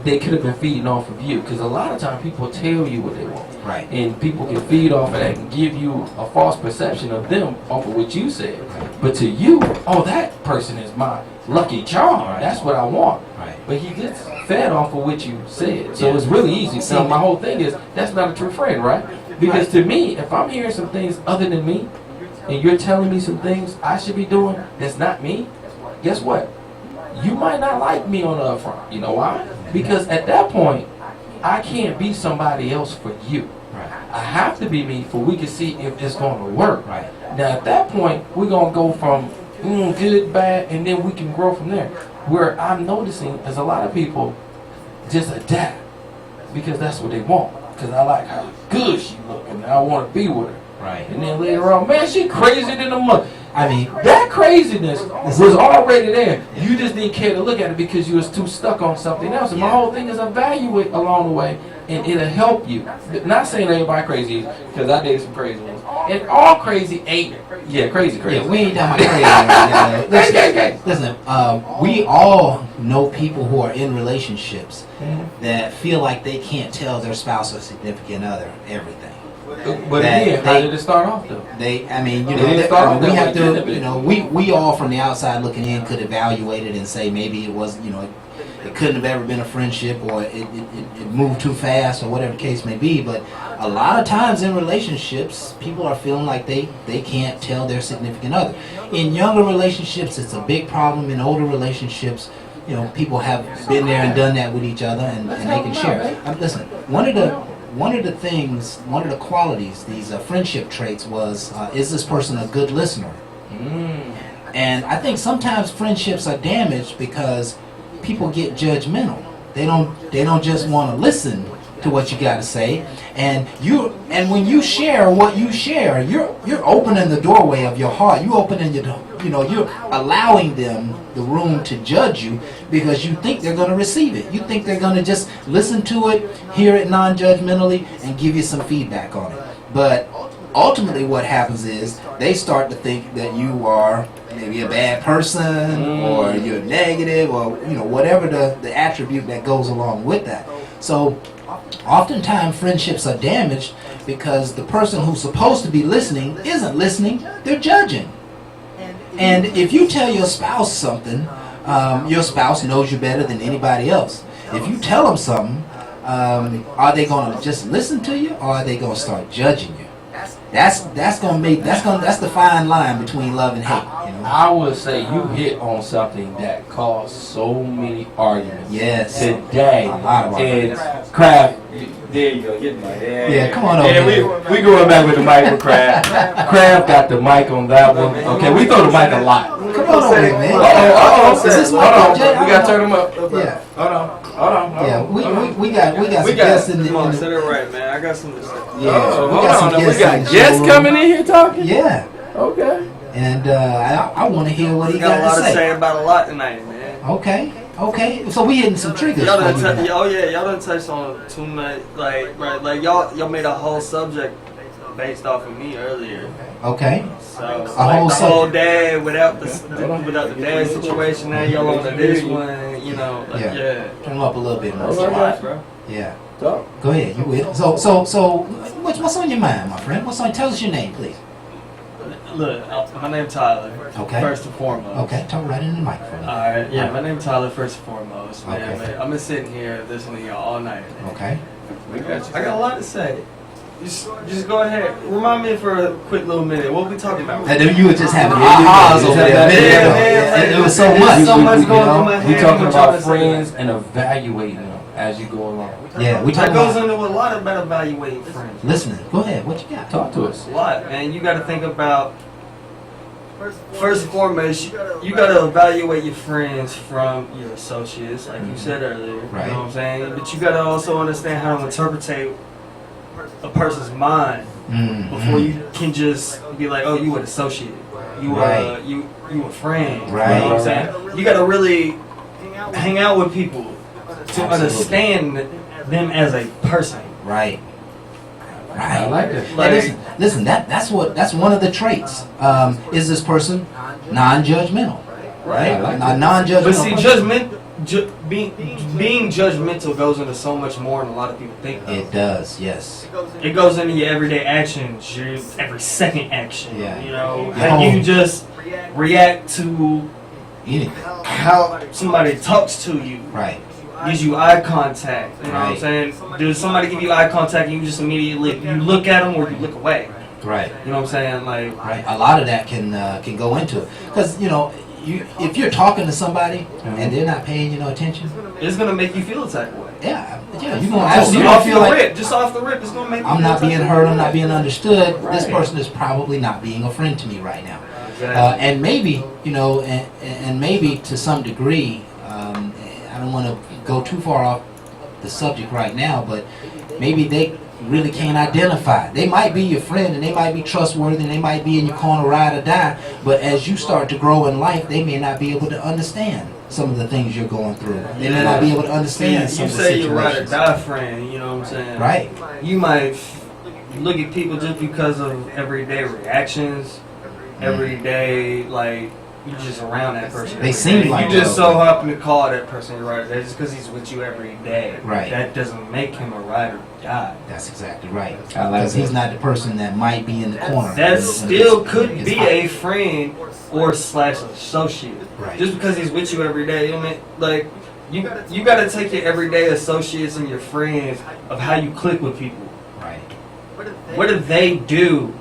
they could have been feeding off of you. Because a lot of times people tell you what they want. Right. And people can feed off of that and give you a false perception of them off of what you said. But to you, oh, that person is my lucky charm. Right. That's what I want. Right. But he gets fed off of what you said. So it's really easy. So my whole thing is, that's not a true friend, right? Because to me, if I'm hearing some things other than me, and you're telling me some things I should be doing that's not me, guess what? You might not like me on the upfront. You know why? Because at that point, I can't be somebody else for you. Right. I have to be me for we can see if it's going to work. Right. Now at that point, we're going to go from good, bad, and then we can grow from there. Where I'm noticing is a lot of people just adapt because that's what they want. because I like how good she look and I want to be with her. Right. And then later on, man, she crazy than a mother. I mean, That craziness was already there. You just didn't care to look at it because you was too stuck on something else. And my whole thing is evaluate along the way, and it'll help you. Not saying everybody crazy, because I dated some crazy ones. And all crazy ain't, crazy. yeah, we ain't done my crazy right now. Listen, we all know people who are in relationships that feel like they can't tell their spouse or significant other everything. But again, how did it start off though? I mean, you They didn't know, start off we that have way, to, you know, we all from the outside looking in could evaluate it and say maybe it was, you know, it couldn't have ever been a friendship, or it moved too fast, or whatever the case may be. But a lot of times in relationships, people are feeling like they can't tell their significant other. In younger relationships, it's a big problem. In older relationships, you know, people have been there and done that with each other, and they can share. Listen, one of the things, one of the qualities, these friendship traits was, is this person a good listener? And I think sometimes friendships are damaged because people get judgmental. They don't just want to listen to what you got to say, and when you share what you share, you're opening the doorway of your heart. You opening you're allowing them the room to judge you because you think they're going to receive it. You think they're going to just listen to it, hear it non-judgmentally, and give you some feedback on it. But ultimately what happens is they start to think that you are maybe a bad person, or you're negative, or whatever the attribute that goes along with that. So oftentimes friendships are damaged because the person who's supposed to be listening isn't listening, they're judging. And if you tell your spouse something, your spouse knows you better than anybody else. If you tell them something, are they going to just listen to you, or are they going to start judging you? That's the fine line between love and hate. I would say you hit on something that caused so many arguments. Yes. Today. A lot of arguments. And Kraft, there you go, get the mic. Yeah, come on over. Yeah, we going back with the mic with Kraft. Kraft got the mic on that one. Okay, we throw the mic a lot. Come on over, man. Uh-oh. Is this mic Hold on. up, Jay? We got to turn them up. Yeah. Hold on. Yeah, we got some guests in the. Come on, set it right, man. I got something to say. Yeah, Hold on. We got in the guests showroom. coming in here talking? Yeah. Okay. And I want to hear what he Got a lot got to say about a lot tonight, man. Okay. So we hitting some triggers. Y'all for done you tonight. y'all done touched on too much, like y'all made a whole subject based off of me earlier. Okay. So whole the subject. whole dad without the dad situation. Now y'all on to this one, yeah. Turn them up a little bit. That's a lot, bro. Yeah. Go ahead. You with it. So what's on your mind, my friend? Tell us your name, please. Look, my name's Tyler. Okay. First and foremost. Okay. Talk right in the microphone. Alright, yeah, my name's Tyler first and foremost, man. Okay. I've been sitting here listening to y'all all night. Okay. I got a lot to say. Just go ahead. Remind me for a quick little minute. What we talking about? And then you were just having ahas over there. Yeah, It was so much. So much going on in my head. We talking What about y'all friends and evaluating them as you go along. Yeah, we That talking goes about into a lot about evaluating friends. listening. Go ahead. What you got? Talk to us. A lot, man. You got to think about. First and foremost, you got to evaluate your friends from your associates, like you said earlier. Right. You know what I'm saying? But you got to also understand how to interpret a person's mind before you can just be like, oh, you an associate. You Right. you a friend. Right. You know what I'm saying? You got to really hang out with people to understand them as a person. Right. I like it. Hey, listen. That's one of the traits. Is this person non-judgmental? Right. I like A that. non-judgmental. But see, person. being judgmental goes into so much more than a lot of people think. Though. It does. Yes. It goes into your everyday actions, your every second action. Yeah. You know, Your how whole- you just react to Anything. how somebody talks to you, Right. gives you eye contact. You know what I'm Right. saying? Does somebody give you eye contact and you just immediately you look at them or you look away? Right. You know what I'm saying? Like, Right. A lot of that can go into it because if you're talking to somebody and they're not paying you no attention, it's gonna make you feel a type of way. yeah, you're gonna Just you're off gonna feel the like rip, just off the rip, it's gonna make you I'm feel not a type being of heard, way. I'm not being understood. This Right. person is probably not being a friend to me right now. Exactly. And maybe, and maybe to some degree, I don't want to go too far off the subject right now, but maybe really can't identify. They might be your friend and they might be trustworthy and they might be in your corner ride or die, but as you start to grow in life, they may not be able to understand some of the things you're going through. They may not be able to understand some you of the say you're ride or situations. die friend, you know what I'm saying? Right. You might look at people just because of everyday reactions, everyday, like, you just around that person. They every seem day. like you just that. so happen to call that person your ride or die just because he's with you every day. Right. That doesn't make him a ride or die. That's exactly right. I like Because he's not the person that might be in the corner. That still could It's be hot. a friend or / associate. Right. Just because he's with you every day, I mean, like, you got to take your everyday associates and your friends of how you click with people. Right. What do they do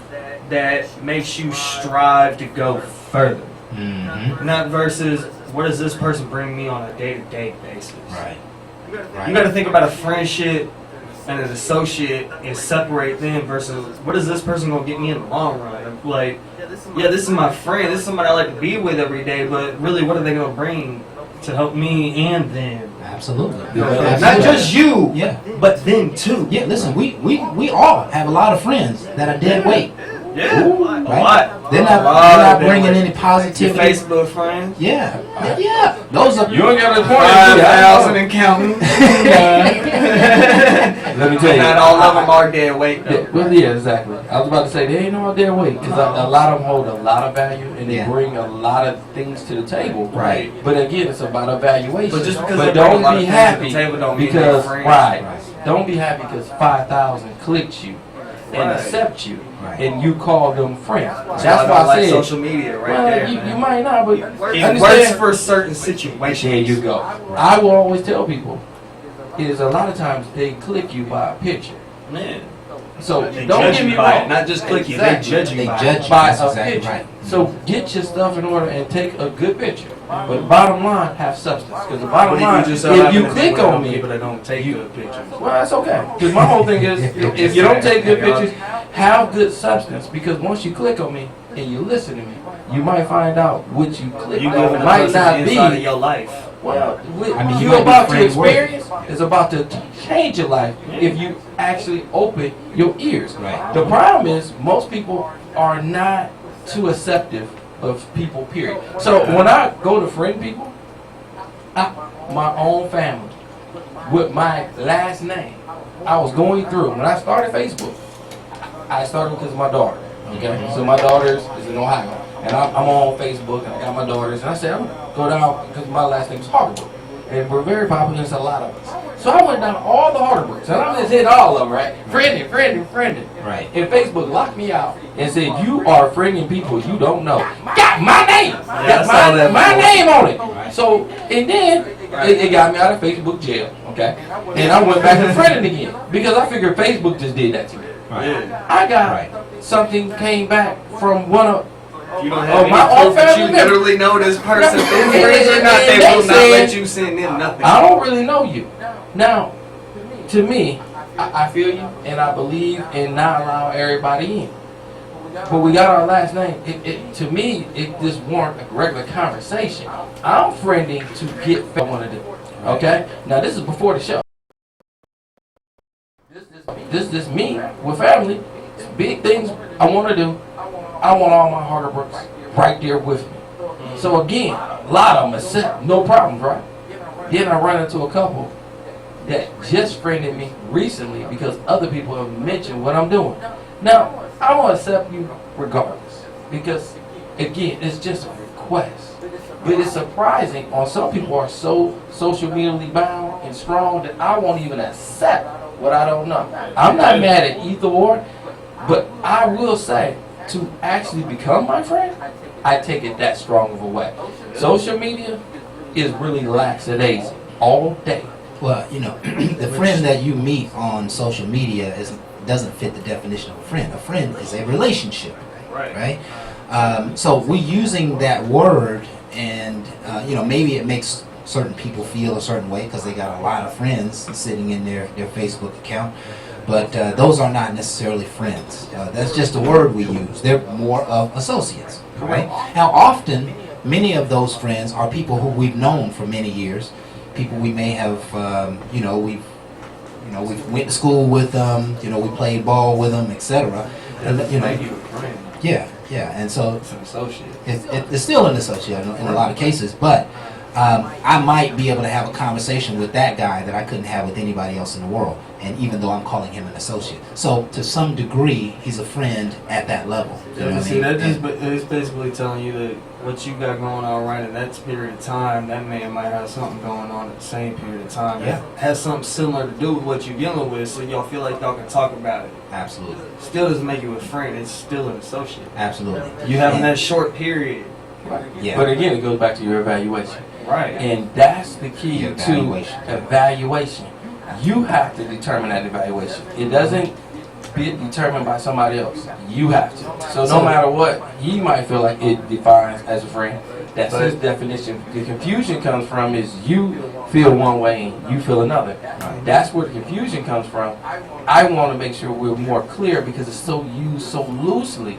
that makes you strive to go further? Mm-hmm. Not versus what does this person bring me on a day-to-day basis? Right. You got to think about a friendship and an associate and separate them versus what is this person gonna get me in the long run? Like, yeah, this is my friend, this is somebody I like to be with every day, but really, what are they gonna bring to help me and them? Absolutely. Not just you, Yeah. but them too. Yeah, listen, we all have a lot of friends that are dead weight. Yeah, Right? a lot. They're A not lot of bringing them. any Your positivity. Facebook friends. Yeah. Yeah. Those are You ain't got a point. 5,000 and counting. Let me tell you. Not all of them are dead weight though. Yeah, well, yeah, exactly. I was about to say they ain't all their weight because a lot of them hold a lot of value and they Yeah. bring a lot of things to the table. Right. But again, it's about evaluation. But just because But they bring a don't lot of be things to the happy table don't mean because they're friends. right. Don't be happy because 5,000 clicked you and Right. accept you Right. and you call them friends. That's I why don't I like said. social media right Well, there. you Man. might not, but It works understand. for certain situations. There you go. I will always tell people is a lot of times they click you by a picture. Man. So They don't judge get you me by wrong. it, not just click you. Exactly. They judge you They by judge it. by That's a exactly picture. right. So get your stuff in order and take a good picture. But bottom line, have substance. Because the bottom What line, if you just if you click on me, people that don't take good pictures? well, that's okay. Because my whole thing is, if you don't take good pictures, have good substance. Because once you click on me and you listen to me, you might find out what you click You on live in might not inside of be. your life. Well, I mean, you you might be about to friend-worthy. experience is about to change your life if you actually open your ears. Right. The problem is most people are not too acceptive of people, period. So when I go to friend people, my own family, with my last name, I was going through, when I started Facebook, I started because of my daughter. Okay, so my daughter is in Ohio, and I'm on Facebook, and I got my daughters, and I said, I'm going to go down because my last name is Harderbrook, and we're very popular, there's a lot of us. So I went down all the Harderbrooks, and I'm just hit all of them, right? Friended. Right. And Facebook locked me out and said, you are friending people you don't know. Got my name! I Got saw that my before. name on it! So, and then, it got me out of Facebook jail, okay? And I went back to friending again, because I figured Facebook just did that to me. Yeah. I got Right. something came back from one of You don't Oh, have my any own proof that family you member. literally know this person. Yeah. Is friends or not, they And will they not said- let you send in nothing. I don't really know you. Now, to me, I feel you and I believe in not allowing everybody in. But we got our last name. To me, it just warrant a regular conversation. I'm friending to get what I want to do. Okay? Now, this is before the show. This is me with family. Big things I want to do. I want all my Harderbrooks right there with me. So again, a lot of them accept, no problems, right? Then I run into a couple that just friended me recently because other people have mentioned what I'm doing. Now, I will accept you regardless because, again, it's just a request. But it's surprising on some people are so social media bound and strong that I won't even accept what I don't know. I'm not mad at either or, but I will say to actually become my friend, I take it that strong of a way. Social media is really lackadaisy all day. Well, you know, the friend that you meet on social media doesn't fit the definition of a friend. A friend is a relationship, right? So we're using that word, and you know, maybe it makes certain people feel a certain way because they got a lot of friends sitting in their Facebook account. But those are not necessarily friends. That's just a word we use. They're more of associates, right? Now, often, many of those friends are people who we've known for many years. People we may have, you know, we've You know, we went to school with them. You know, we played ball with them, etc. And you know, Make you a friend. yeah, and so It's an associate. it's still an associate in a lot of cases, but I might be able to have a conversation with that guy that I couldn't have with anybody else in the world, and even though I'm calling him an associate. So to some degree, he's a friend at that level. You know Yeah, what I see, mean? that just it's basically telling you that what you got going on right in that period of time, that man might have something going on at the same period of time. Yeah. That has something similar to do with what you're dealing with, so y'all feel like y'all can talk about it. Absolutely. Still doesn't make you a friend, it's still an associate. Absolutely. You having And- that short period. Right. Yeah. But again, it goes back to your evaluation. Right. And that's the key Your to evaluation. evaluation. You have to determine that evaluation. It doesn't be determined by somebody else. You have to. So no matter what, he might feel like it defines as a friend. That's his definition. The confusion comes from is you feel one way and you feel another. That's where the confusion comes from. I want to make sure we're more clear because it's so used so loosely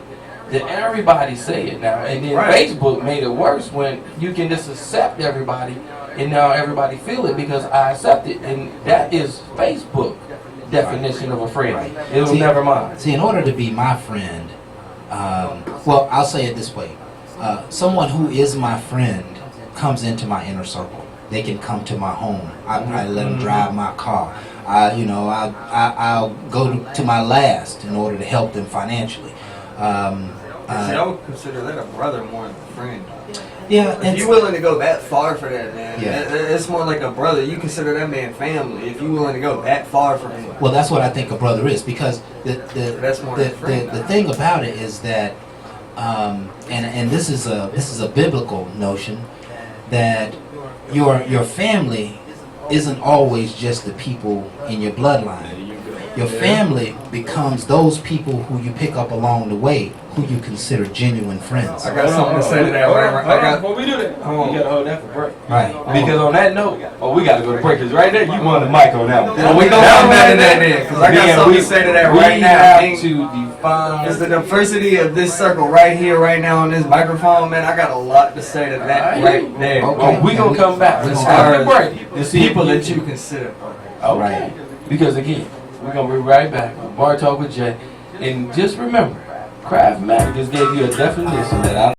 that everybody say it now. And then Facebook made it worse when you can just accept everybody and now everybody feel it because I accept it. And that is Facebook definition of a friend. It'll never mind. See, in order to be my friend, well, I'll say it this way. Someone who is my friend comes into my inner circle. They can come to my home. I let them drive my car. I'll go to my last in order to help them financially. See, I would consider that a brother more than a friend. Yeah, If you're willing to go that far for that man, Yeah. it's more like a brother. You consider that man family if you're willing to go that far for him. well, that's what I think a brother is, because That's more than a friend, the thing about it is that, and this is a biblical notion, that your family isn't always just the people in your bloodline. Your family becomes those people who you pick up along the way, who you consider genuine friends. I got something to say to that. Before we do that, you gotta hold that for break. Right. Because on that note, we gotta go to break. Because right there, you won the mic on that one. We gonna come back to that then, because I got something to say to that right now. We have to define. Is the diversity of this circle right here, right now on this microphone, man? I got a lot to say to that right there. Okay. We gonna come back As after the break The to see people if that you consider. Okay. Right. Because again, we're gonna be right back on Bar Talk with Jay, and just remember, Craft Matter just gave you a definition that I.